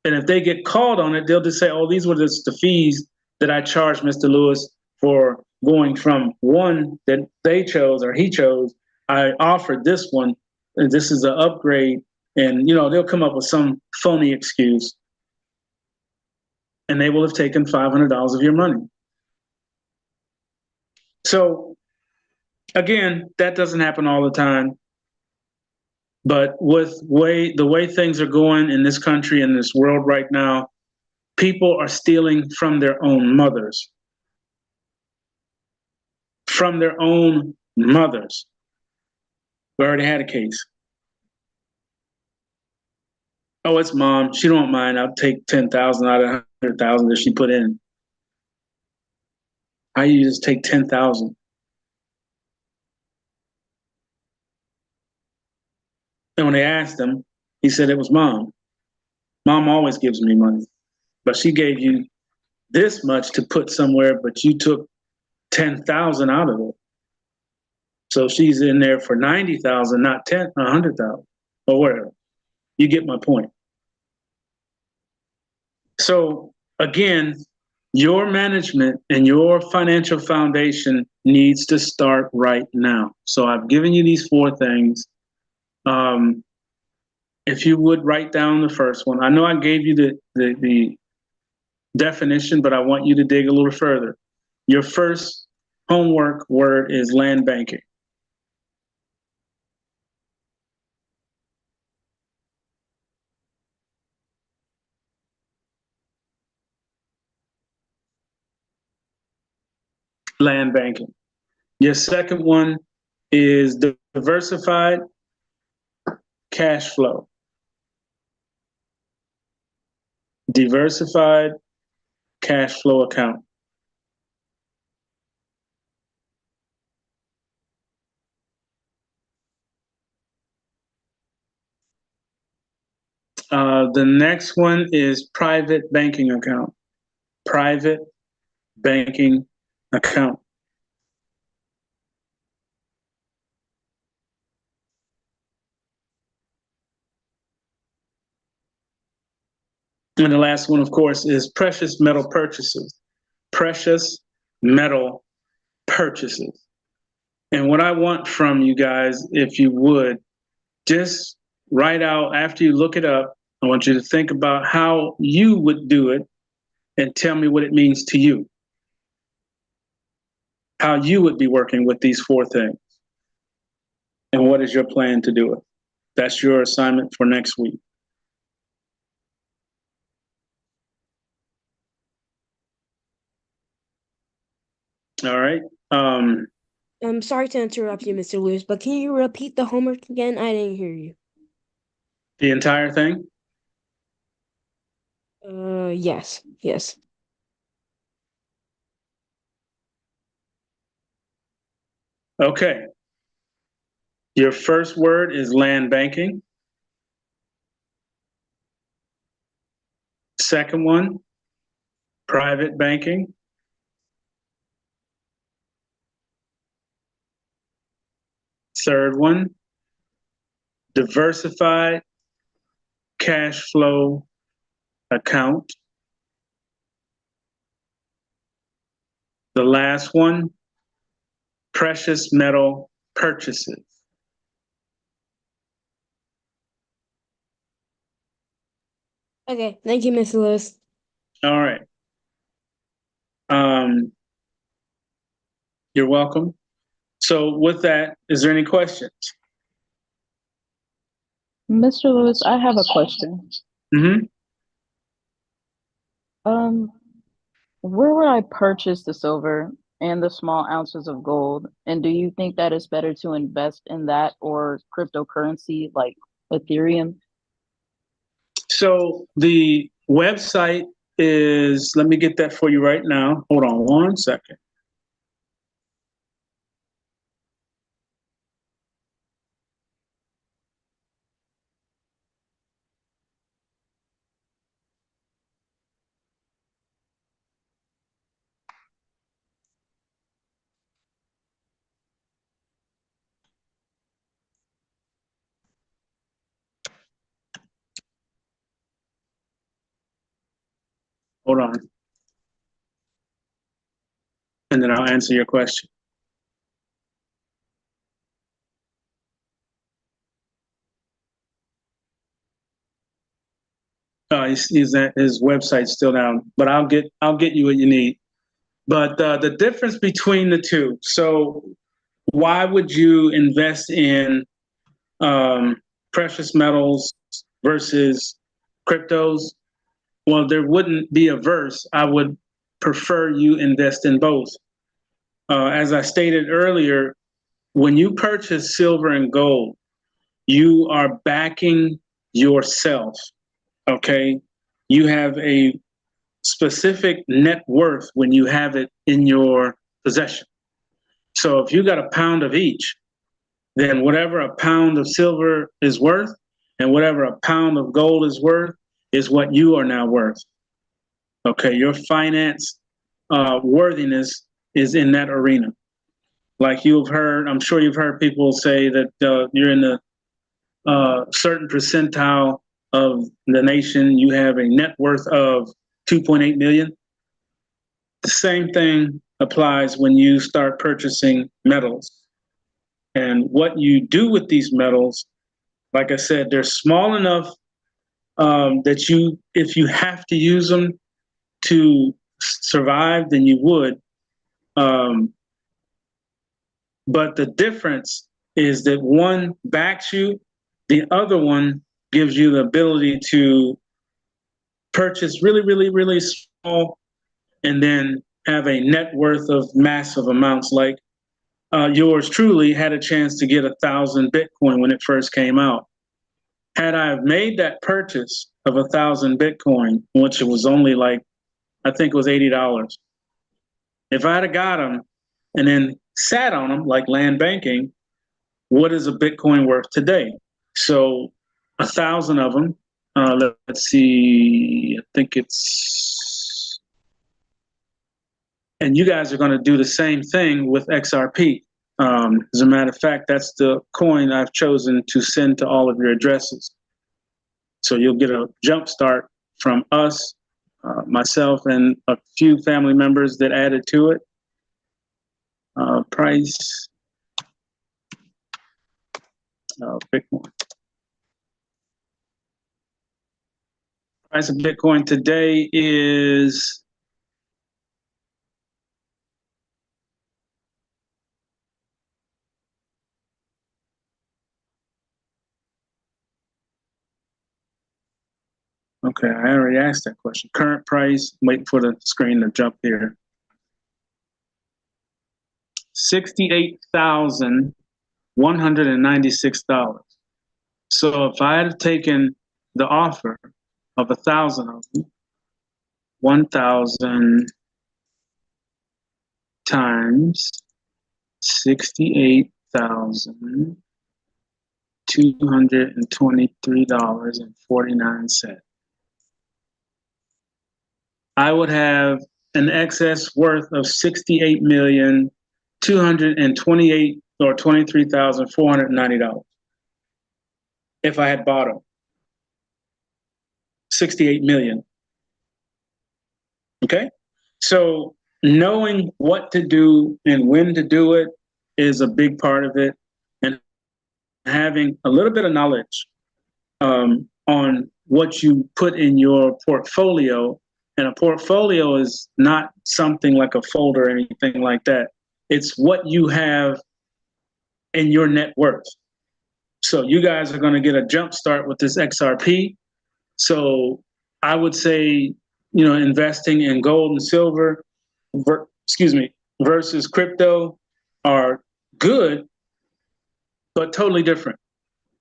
And if they get called on it, they'll just say, oh, these were just the fees that I charged Mr. Lewis for going from one that they chose or he chose. I offered this one, and this is an upgrade. And, they'll come up with some phony excuse. And they will have taken $500 of your money. So, again, that doesn't happen all the time. But with the way things are going in this country, in this world right now, people are stealing from their own mothers. From their own mothers. We already had a case. Oh, it's mom. She don't mind. I'll take 10,000 out of 100,000 that she put in. How you just take 10,000? And when they asked him, he said it was mom. Mom always gives me money, but she gave you this much to put somewhere, but you took 10,000 out of it. So she's in there for 90,000, not 100,000 or whatever. You get my point. So again, your management and your financial foundation needs to start right now. So I've given you these 4 things. If you would write down the first one, I know I gave you the definition, but I want you to dig a little further. Your first homework word is land banking. Land banking. Your second one is diversified cash flow. Diversified cash flow account. The next one is private banking account. Private banking account. And the last one, of course, is precious metal purchases. Precious metal purchases. And what I want from you guys, if you would, just write out, after you look it up, I want you to think about how you would do it and tell me what it means to you. How you would be working with these 4 things. And what is your plan to do it? That's your assignment for next week. All right. I'm sorry to interrupt you, Mr. Lewis, but can you repeat the homework again? I didn't hear you. The entire thing? Yes. Okay. Your first word is land banking. Second one, private banking. Third one, diversified cash flow account. The last one, precious metal purchases. Okay, thank you, Mr. Lewis. All right. You're welcome. So with that, is there any questions? Mr. Lewis, I have a question. Mm-hmm. Where would I purchase the silver and the small ounces of gold? And do you think that it's better to invest in that or cryptocurrency like Ethereum? So the website is, let me get that for you right now. Hold on 1 second. Hold on. And then I'll answer your question. He's at his website's still down, but I'll get you what you need. But the difference between the two. So why would you invest in precious metals versus cryptos? Well, there wouldn't be a verse. I would prefer you invest in both. As I stated earlier, when you purchase silver and gold, you are backing yourself. Okay. You have a specific net worth when you have it in your possession. So if you got a pound of each, then whatever a pound of silver is worth and whatever a pound of gold is worth is what you are now worth. Okay, your finance worthiness is in that arena. Like you've heard, I'm sure you've heard people say that you're in a certain percentile of the nation, you have a net worth of 2.8 million. The same thing applies when you start purchasing metals. And what you do with these metals, like I said, they're small enough that you, if you have to use them to survive, then you would. But the difference is that one backs you, the other one gives you the ability to purchase really, really, really small and then have a net worth of massive amounts. Like yours truly had a chance to get 1,000 Bitcoin when it first came out. Had I made that purchase of 1,000 Bitcoin, which it was only like, I think it was $80. If I'd have got them and then sat on them like land banking, what is a Bitcoin worth today? So 1,000 of them, let's see, I think it's, and you guys are going to do the same thing with XRP. As a matter of fact, that's the coin I've chosen to send to all of your addresses. So you'll get a jump start from us, myself, and a few family members that added to it. Price of Bitcoin. Price of Bitcoin today is okay. I already asked that question. Current price. Waiting for the screen to jump here. $68,196. So if I had taken the offer of 1,000 of them, 1,000 times $68,223.49. I would have an excess worth of 68,228 or $23,490 if I had bought them. 68 million. Okay, so knowing what to do and when to do it is a big part of it, and having a little bit of knowledge on what you put in your portfolio. And a portfolio is not something like a folder or anything like that. It's what you have in your net worth. So you guys are going to get a jump start with this XRP. So I would say, investing in gold and silver, versus crypto are good, but totally different.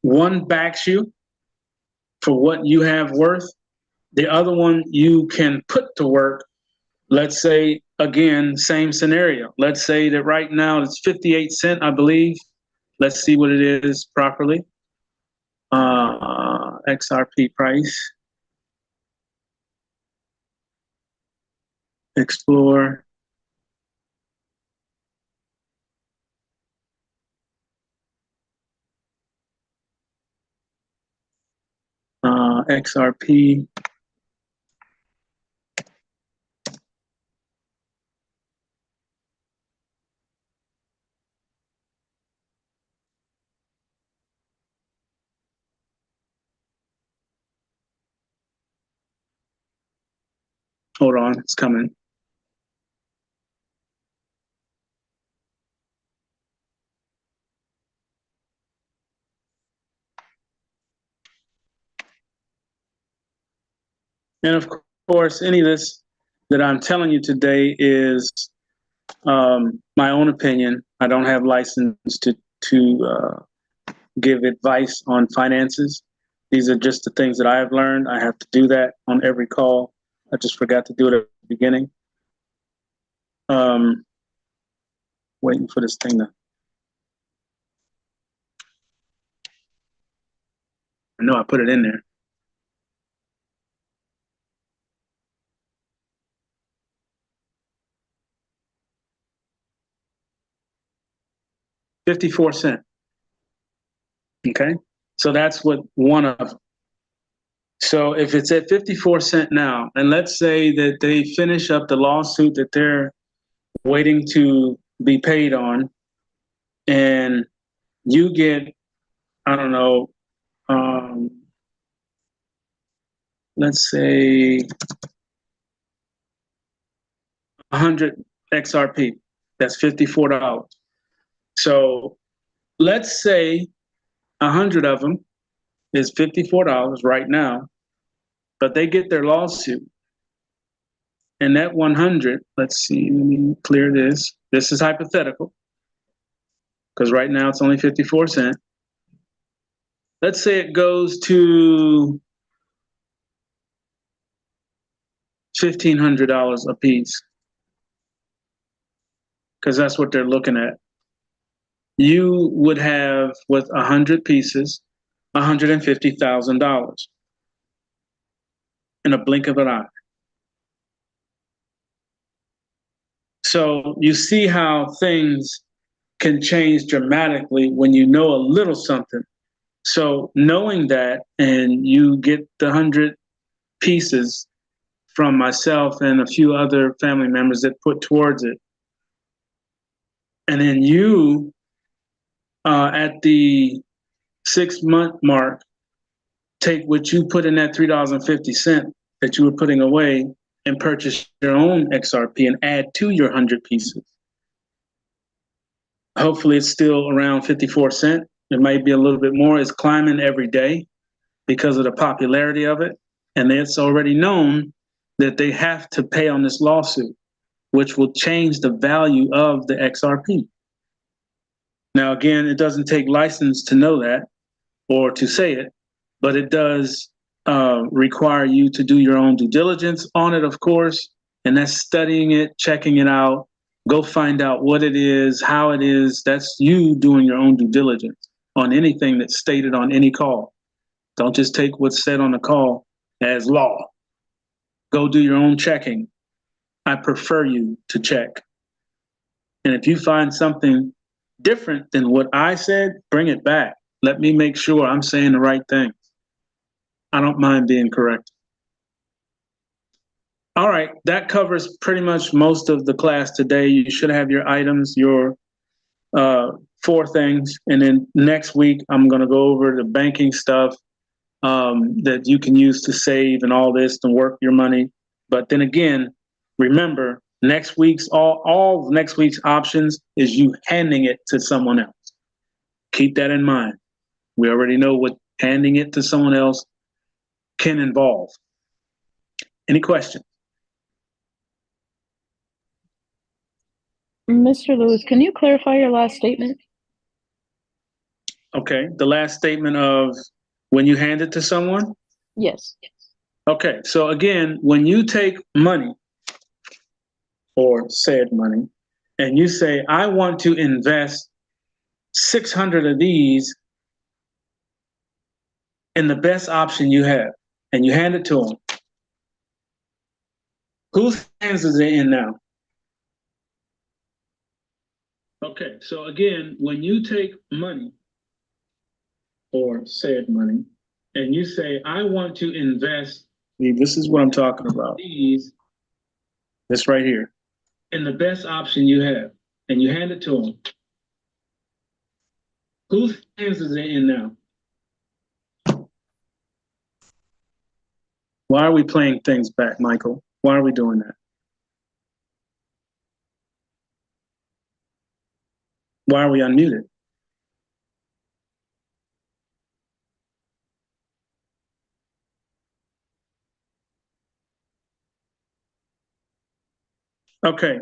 One backs you for what you have worth. The other one you can put to work. Let's say, again, same scenario. Let's say that right now it's 58 cents, I believe. Let's see what it is properly. XRP price. Explore. XRP. Hold on, it's coming. And of course, any of this that I'm telling you today is my own opinion. I don't have license to give advice on finances. These are just the things that I have learned. I have to do that on every call. I just forgot to do it at the beginning. Waiting for this thing to. I know I put it in there. $0.54. Okay, so that's what one of them. So if it's at 54 cents now, and let's say that they finish up the lawsuit that they're waiting to be paid on, and you get, I don't know, let's say 100 XRP, that's $54. So let's say 100 of them is $54 right now, but they get their lawsuit. And that 100, let's see, let me clear this. This is hypothetical, because right now it's only 54 cents. Let's say it goes to $1,500 a piece, because that's what they're looking at. You would have, with 100 pieces, $150,000 in a blink of an eye. So you see how things can change dramatically when you know a little something. So knowing that, and you get the 100 pieces from myself and a few other family members that put towards it, and then you, at the 6-month mark, take what you put in that $3.50 that you were putting away and purchase your own XRP and add to your 100 pieces. Hopefully it's still around 54 cents. It might be a little bit more. It's climbing every day because of the popularity of it. And it's already known that they have to pay on this lawsuit, which will change the value of the XRP. Now, again, it doesn't take license to know that or to say it, but it does require you to do your own due diligence on it, of course, and that's studying it, checking it out. Go find out what it is, how it is. That's you doing your own due diligence on anything that's stated on any call. Don't just take what's said on the call as law. Go do your own checking. I prefer you to check. And if you find something different than what I said, bring it back. Let me make sure I'm saying the right thing. I don't mind being correct. All right, that covers pretty much most of the class today. You should have your items, your 4 things. And then next week, I'm going to go over the banking stuff that you can use to save and all this to work your money. But then again, remember, next week's all next week's options is you handing it to someone else. Keep that in mind. We already know what handing it to someone else can involve. Any questions? Mr. Lewis, can you clarify your last statement? Okay, the last statement of when you hand it to someone? Yes. Okay, so again, when you take money or said money and you say, I want to invest 600 of these in the best option you have, and you hand it to them, whose hands is it in now? Okay, so again, when you take money or said money and you say, I want to invest, this is what I'm talking about, these, this right here, in the best option you have, and you hand it to them, whose hands is it in now? Why are we playing things back, Michael? Why are we doing that? Why are we unmuted? Okay.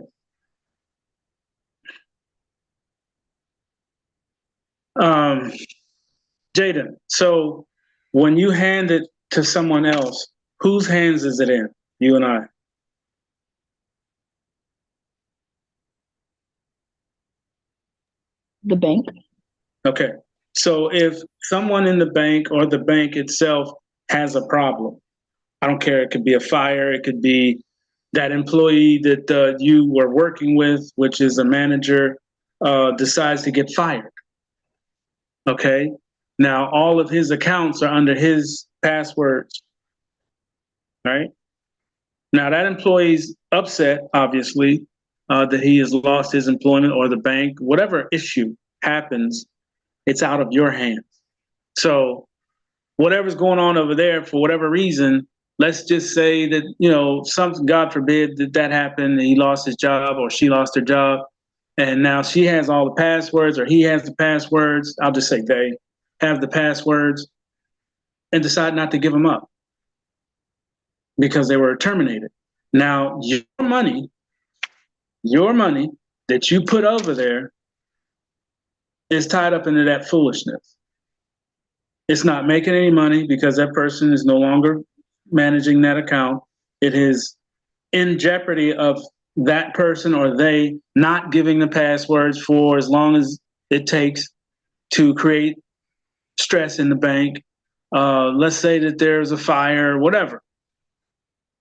Jaden, so when you hand it to someone else, whose hands is it in? You and I. The bank? Okay. So if someone in the bank or the bank itself has a problem, I don't care, it could be a fire, it could be that employee that you were working with, which is a manager, decides to get fired. Okay. Now all of his accounts are under his passwords, right? Now that employee's upset, obviously, that he has lost his employment or the bank, whatever issue happens, it's out of your hands. So whatever's going on over there, for whatever reason, let's just say that, you know, something, God forbid, that happened, and he lost his job or she lost her job, and now she has all the passwords or he has the passwords. I'll just say they have the passwords and decide not to give them up because they were terminated. Now your money that you put over there is tied up into that foolishness. It's not making any money because that person is no longer managing that account. It is in jeopardy of that person or they not giving the passwords for as long as it takes to create stress in the bank. Let's say that there's a fire, whatever.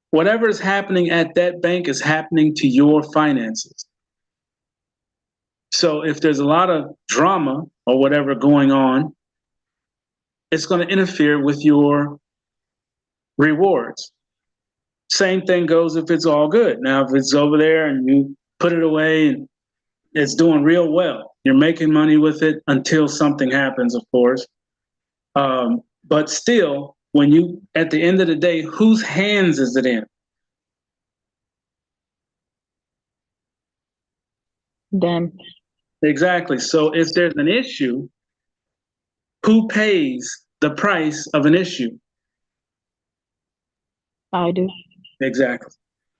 Whatever is happening at that bank is happening to your finances. So if there's a lot of drama or whatever going on, it's going to interfere with your rewards. Same thing goes if it's all good. Now, if it's over there and you put it away and it's doing real well, you're making money with it until something happens, of course. But still, when you, at the end of the day, whose hands is it in? Them. Exactly. So if there's an issue, who pays the price of an issue? I do. Exactly.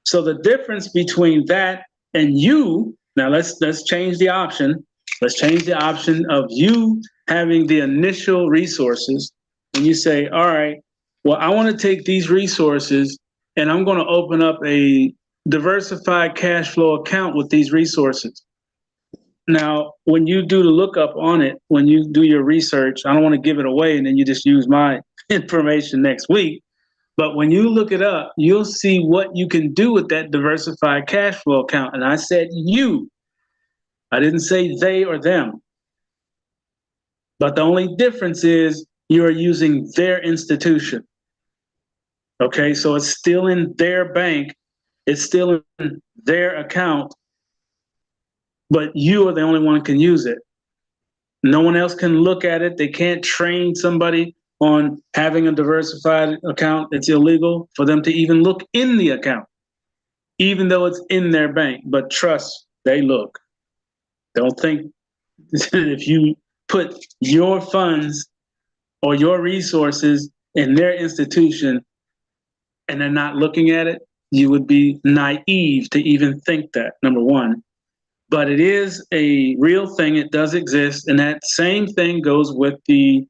So the difference between that and you, now let's change the option. Let's change the option of you having the initial resources. And you say, all right, well, I want to take these resources and I'm going to open up a diversified cash flow account with these resources. Now, when you do the lookup on it, when you do your research, I don't want to give it away and then you just use my information next week. But when you look it up, you'll see what you can do with that diversified cash flow account. And I said you. I didn't say they or them. But the only difference is you are using their institution. Okay, so it's still in their bank. It's still in their account. But you are the only one who can use it. No one else can look at it. They can't train somebody on having a diversified account. It's illegal for them to even look in the account, even though it's in their bank. But trust, they look. Don't think if you put your funds or your resources in their institution and they're not looking at it, you would be naive to even think that, number one. But it is a real thing. It does exist. And that same thing goes with the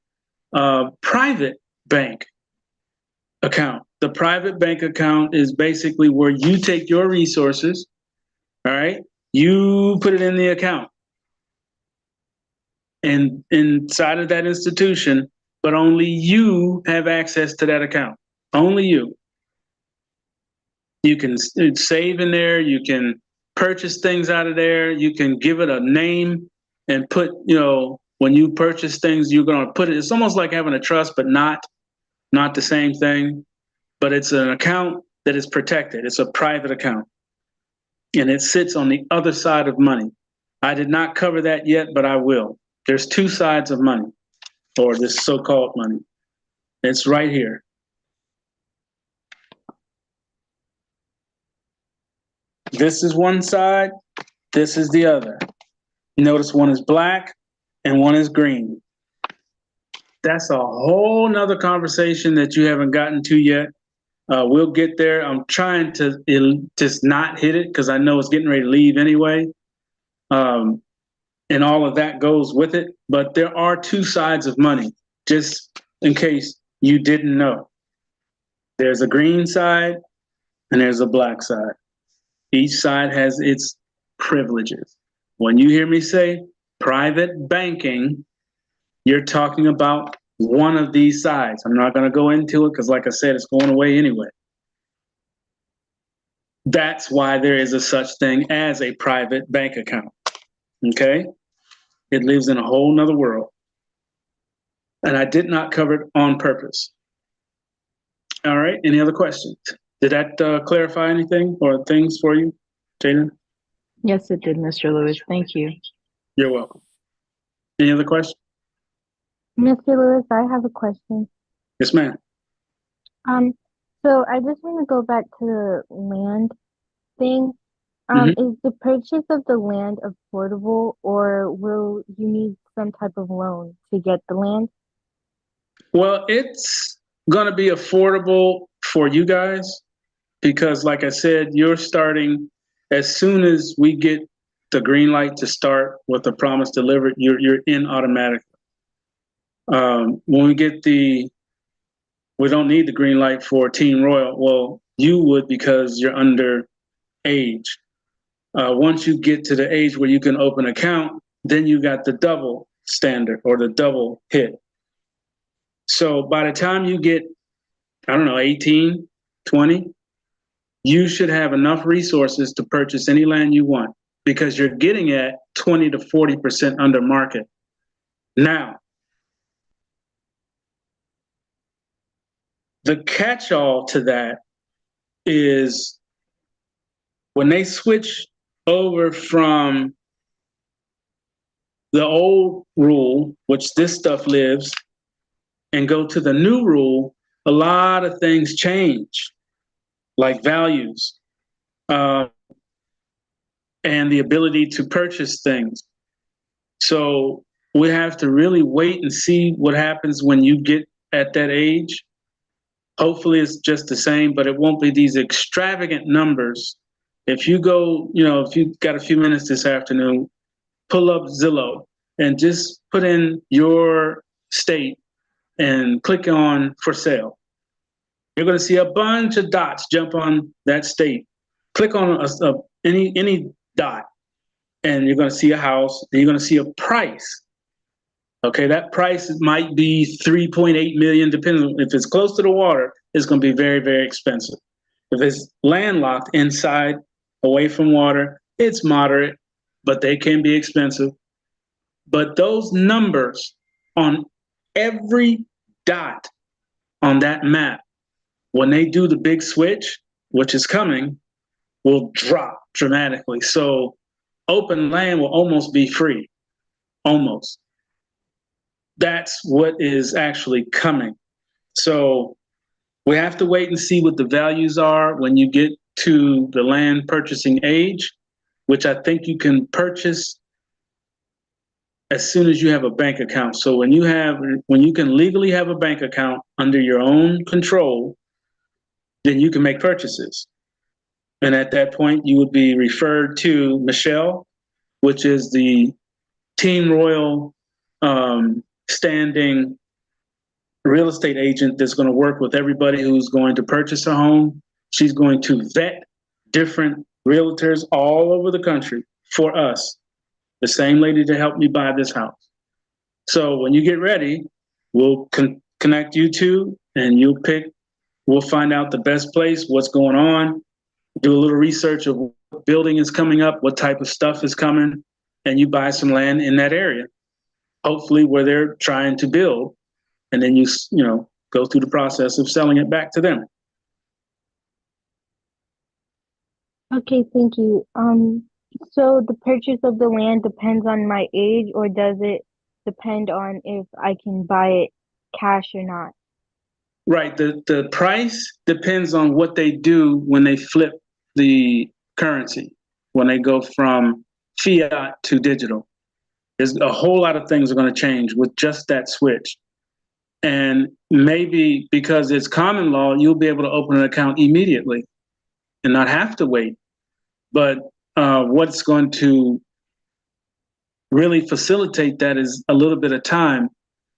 private bank account. The private bank account is basically where you take your resources, all right? You put it in the account and inside of that institution, but only you have access to that account. Only you. You can save in there. You can purchase things out of there. You can give it a name and put, you know, when you purchase things, you're going to put it, it's almost like having a trust, but not the same thing. But it's an account that is protected. It's a private account. And it sits on the other side of money. I did not cover that yet, but I will. There's two sides of money, or this so-called money. It's right here. This is one side, this is the other. Notice one is black and one is green. That's a whole nother conversation that you haven't gotten to yet. We'll get there. I'm trying to just not hit it because I know it's getting ready to leave anyway. And all of that goes with it. But there are two sides of money, just in case you didn't know. There's a green side and there's a black side. Each side has its privileges. When you hear me say private banking, you're talking about one of these sides. I'm not going to go into it because, like I said, it's going away anyway. That's why there is a such thing as a private bank account. Okay? It lives in a whole nother world. And I did not cover it on purpose. All right. Any other questions? Did that clarify anything or things for you, Jaden? Yes, it did, Mr. Lewis. Thank you. You're welcome. Any other questions? Mr. Lewis, I have a question. Yes, ma'am. So I just want to go back to the land thing. Is the purchase of the land affordable, or will you need some type of loan to get the land? Well, it's going to be affordable for you guys because, like I said, you're starting as soon as we get the green light to start with the promise delivered, you're in automatically. When we get we don't need the green light for Team Royal. Well, you would because you're under age. Once you get to the age where you can open an account, then you got the double standard or the double hit. So by the time you get, 18, 20, you should have enough resources to purchase any land you want because you're getting at 20 to 40% under market. Now, the catch-all to that is when they switch over from the old rule, which this stuff lives, and go to the new rule, a lot of things change, like values and the ability to purchase things. So we have to really wait and see what happens when you get at that age. Hopefully it's just the same, but it won't be these extravagant numbers. If you go, if you've got a few minutes this afternoon, pull up Zillow and just put in your state and click on for sale. You're going to see a bunch of dots jump on that state. Click on any dot and you're going to see a house and you're going to see a price. Okay, that price might be 3.8 million, depending on if it's close to the water, it's going to be very, very expensive. If it's landlocked inside, away from water, it's moderate, but they can be expensive. But those numbers on every dot on that map, when they do the big switch, which is coming, will drop dramatically. So open land will almost be free, almost. That's what is actually coming. So we have to wait and see what the values are when you get to the land purchasing age, which I think you can purchase as soon as you have a bank account. So when you can legally have a bank account under your own control, then you can make purchases. And at that point, you would be referred to Michelle, which is the Team Royal standing real estate agent that's going to work with everybody who's going to purchase a home. She's going to vet different realtors all over the country for us, the same lady that helped me buy this house. So when you get ready, we'll connect you two and we'll find out the best place, what's going on, do a little research of what building is coming up, what type of stuff is coming, and you buy some land in that area, hopefully where they're trying to build. And then you go through the process of selling it back to them. Okay, thank you. So the purchase of the land depends on my age, or does it depend on if I can buy it cash or not? Right. The price depends on what they do when they flip the currency when they go from fiat to digital. There's a whole lot of things are going to change with just that switch. And maybe because it's common law, you'll be able to open an account immediately and not have to wait. But what's going to really facilitate that is a little bit of time.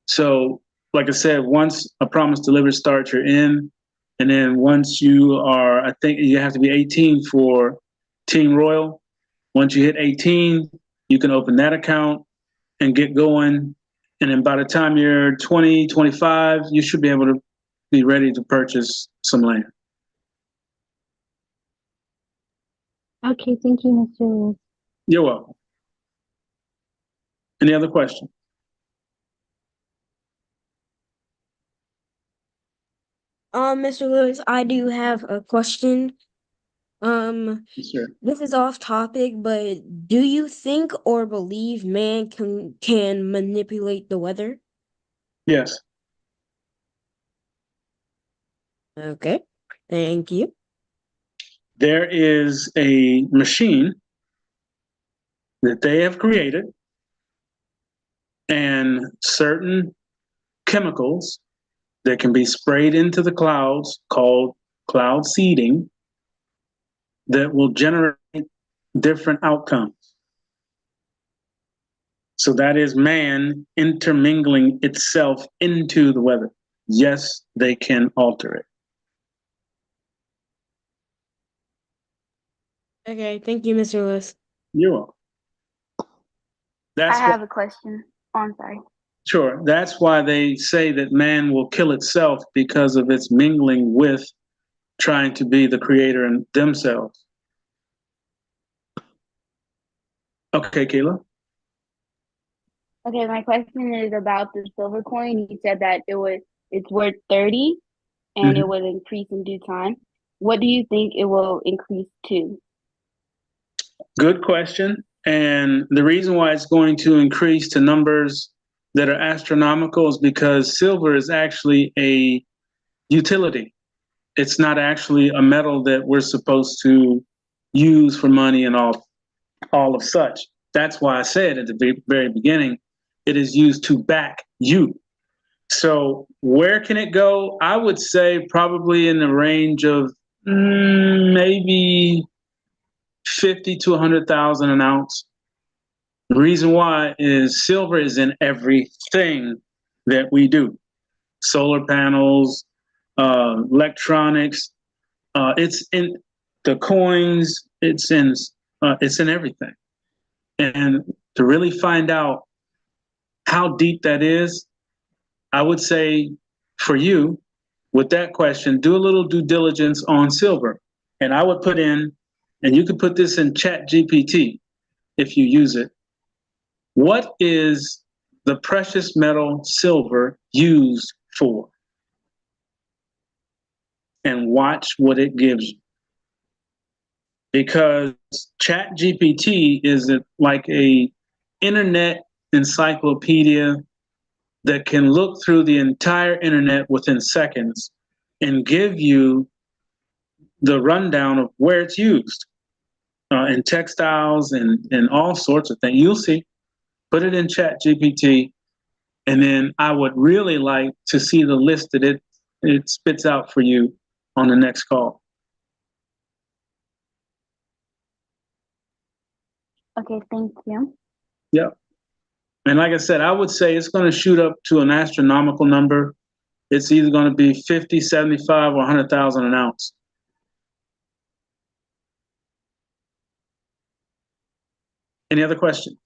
So, like I said, once a promise delivered starts, you're in. And then once you are, I think you have to be 18 for Team Royal. Once you hit 18, you can open that account and get going. And then by the time you're 20, 25, you should be able to be ready to purchase some land. Okay, thank you, Mr. Lewis. You're welcome. Any other questions? Mr. Lewis, I do have a question. Yes, sir. This is off topic, but do you think or believe man can manipulate the weather? Yes. Okay, thank you. There is a machine that they have created and certain chemicals that can be sprayed into the clouds called cloud seeding that will generate different outcomes. So that is man intermingling itself into the weather. Yes, they can alter it. Okay, thank you, Mr. Lewis. You're welcome. That's I have a question. Oh, I'm sorry. Sure. That's why they say that man will kill itself, because of its mingling with trying to be the creator in themselves. Okay, Kayla. Okay, my question is about the silver coin. You said that it's worth 30 and it will increase in due time. What do you think it will increase to? Good question. And the reason why it's going to increase to numbers that are astronomical is because silver is actually a utility. It's not actually a metal that we're supposed to use for money and all of such. That's why I said at the very beginning, it is used to back you. So where can it go? I would say probably in the range of maybe 50 to 100,000 an ounce. The reason why is silver is in everything that we do. Solar panels, electronics, it's in the coins, it's in everything. And to really find out how deep that is, I would say for you, with that question, do a little due diligence on silver. And I would put in, and you could put this in Chat GPT if you use it. What is the precious metal silver used for? And watch what it gives you. Because Chat GPT is like a internet encyclopedia that can look through the entire internet within seconds and give you the rundown of where it's used in textiles and all sorts of things. You'll see. Put it in Chat GPT, and then I would really like to see the list that it spits out for you on the next call. Okay, thank you. Yep. And like I said, I would say it's going to shoot up to an astronomical number. It's either going to be 50, 75, or 100,000 an ounce. Any other questions?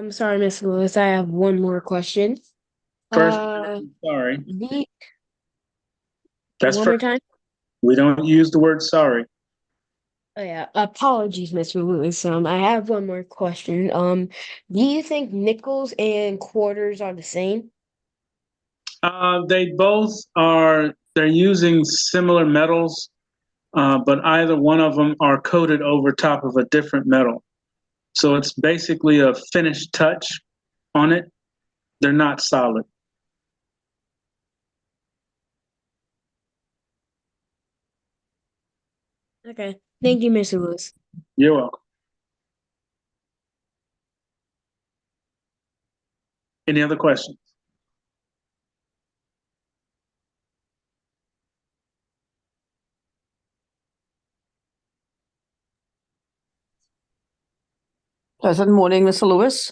Sorry, Mr. Lewis, I have one more question. First, Uh, sorry. That's one for, more time? we don't use the word sorry. Oh yeah, apologies, Mr. Lewis. I have one more question. Do you think nickels and quarters are the same? They both are, they're using similar metals, but either one of them are coated over top of a different metal. So it's basically a finished touch on it. They're not solid. Okay. Thank you, Mr. Lewis. You're welcome. Any other questions? Pleasant morning, Mr. Lewis,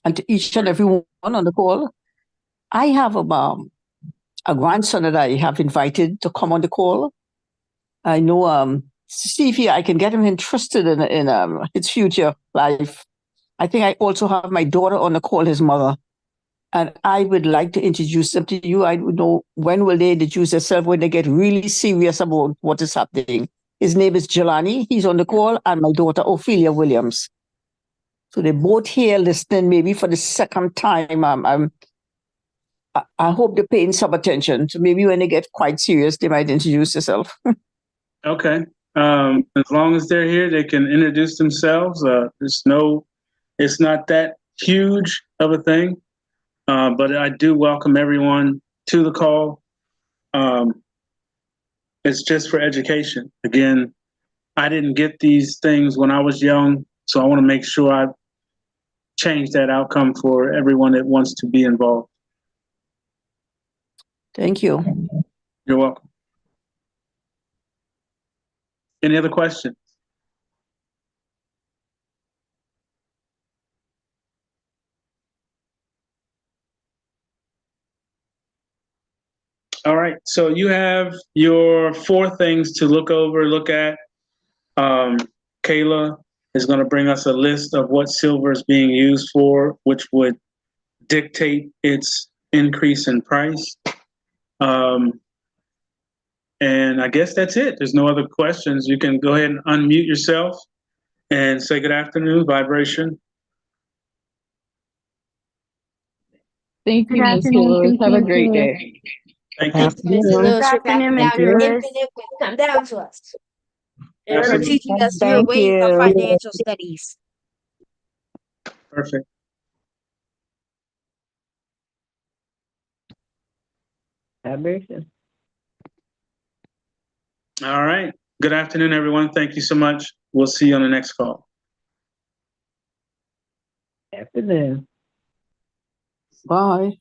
and to each and every one on the call. I have a grandson that I have invited to come on the call. I know see if I can get him interested in his future life. I think I also have my daughter on the call, his mother, and I would like to introduce them to you. I would know when will they introduce themselves when they get really serious about what is happening. His name is Jelani. He's on the call, and my daughter Ophelia Williams. So they're both here listening, maybe for the second time. I hope they're paying some attention. So maybe when they get quite serious, they might introduce themselves. Okay. As long as they're here, they can introduce themselves. It's not that huge of a thing, but I do welcome everyone to the call. It's just for education. Again, I didn't get these things when I was young, so I want to make sure I change that outcome for everyone that wants to be involved. Thank you. You're welcome. Any other questions? All right, so you have your 4 things to look at. Kayla is going to bring us a list of what silver is being used for, which would dictate its increase in price. And I guess that's it. There's no other questions. You can go ahead and unmute yourself and say good afternoon, vibration. Thank you, Good Mr. afternoon. Lewis. Thank Have a you. great day. Thank you. Thanks, Mr. Lewis, Good for backing afternoon, down Mr. your Lewis. infinite wisdom down to us. And for Absolutely. teaching us your Thank ways of you. financial studies. Perfect. Vibration. All right. Good afternoon, everyone. Thank you so much. We'll see you on the next call. Afternoon. Bye.